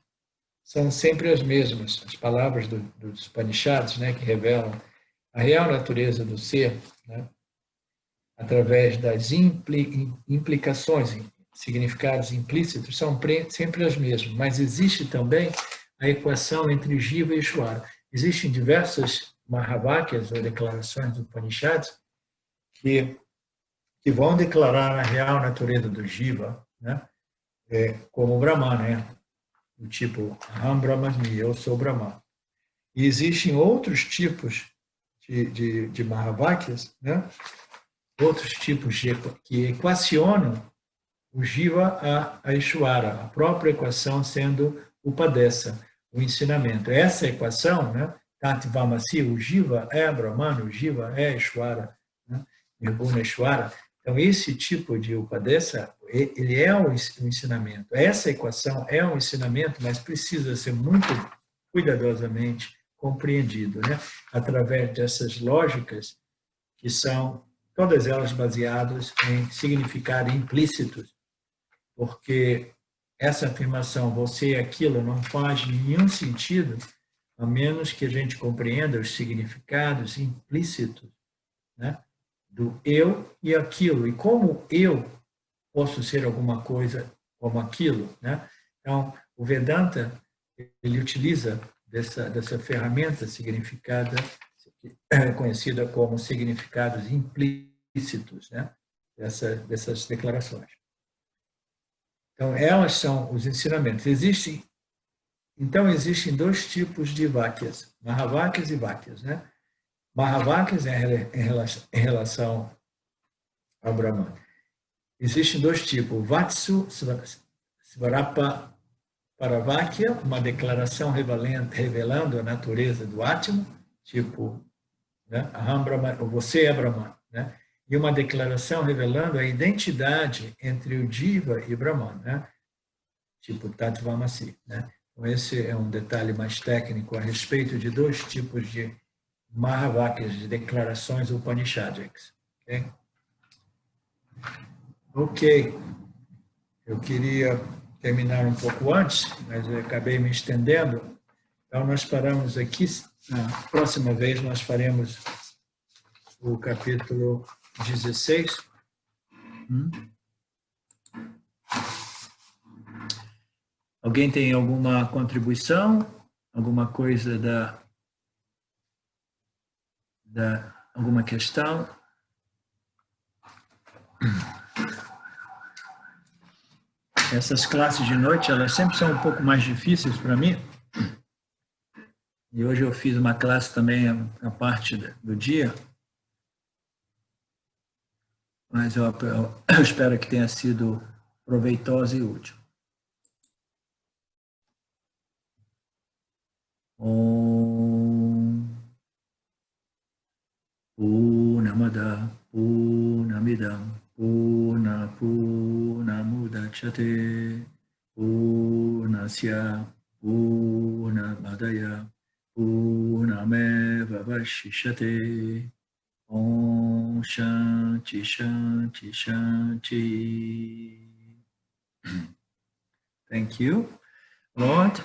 S1: são sempre as mesmas. As palavras dos Upanishads, que revelam a real natureza do ser, através das implicações, significados implícitos, são sempre as mesmas. Mas existe também a equação entre Jiva e Ishvara. Existem diversas Mahavakyas, ou declarações do Upanishads, que vão declarar a real natureza do Jiva, como Brahman, do tipo Aham Brahmasmi, eu sou Brahman. E existem outros tipos de Mahavakyas, outros tipos que equacionam o Jiva a Ishvara, a própria equação sendo Upadesa, o ensinamento. Essa equação, Tatvamasi, o Jiva é Brahman, o Jiva é Ishvara, né? Nirguneshwara. Então, esse tipo de Upadesa, ele é um ensinamento. Essa equação é um ensinamento, mas precisa ser muito cuidadosamente compreendido, né? Através dessas lógicas que são todas elas baseadas em significado implícitos, porque essa afirmação, você é aquilo, não faz nenhum sentido a menos que a gente compreenda os significados implícitos, né, do eu e aquilo, e como eu posso ser alguma coisa como aquilo, né? Então, o Vedanta, ele utiliza dessa ferramenta significada, conhecida como significados implícitos, né? Dessas declarações. Então, elas são os ensinamentos. Existem dois tipos de Vakyas, Mahavakyas e Vakyas, né? Mahavakyas em relação ao Brahman. Existem dois tipos, Vatsu Svarapa Paravakya, uma declaração revelando a natureza do Atma, tipo, né? Aham Brahman, você é Brahman, né? E uma declaração revelando a identidade entre o Jiva e Brahman, né? Tipo Tattvamasi, né? Então, esse é um detalhe mais técnico a respeito de dois tipos de Mahavakyas, de declarações upanishadics. Ok? Ok. Eu queria terminar um pouco antes, mas eu acabei me estendendo. Então, nós paramos aqui. Na próxima vez, nós faremos o capítulo 16. Alguém tem alguma contribuição? Alguma coisa alguma questão? Essas classes de noite, elas sempre são um pouco mais difíceis para mim. E hoje eu fiz uma classe também a parte do dia. Mas eu espero que tenha sido proveitosa e útil. Om Purnamada Purnamidam Purnamudachyate Purnasya Purnamadaya Purnameva Vashishyate Om Shanti Shanti Shanti. Thank you, Lord.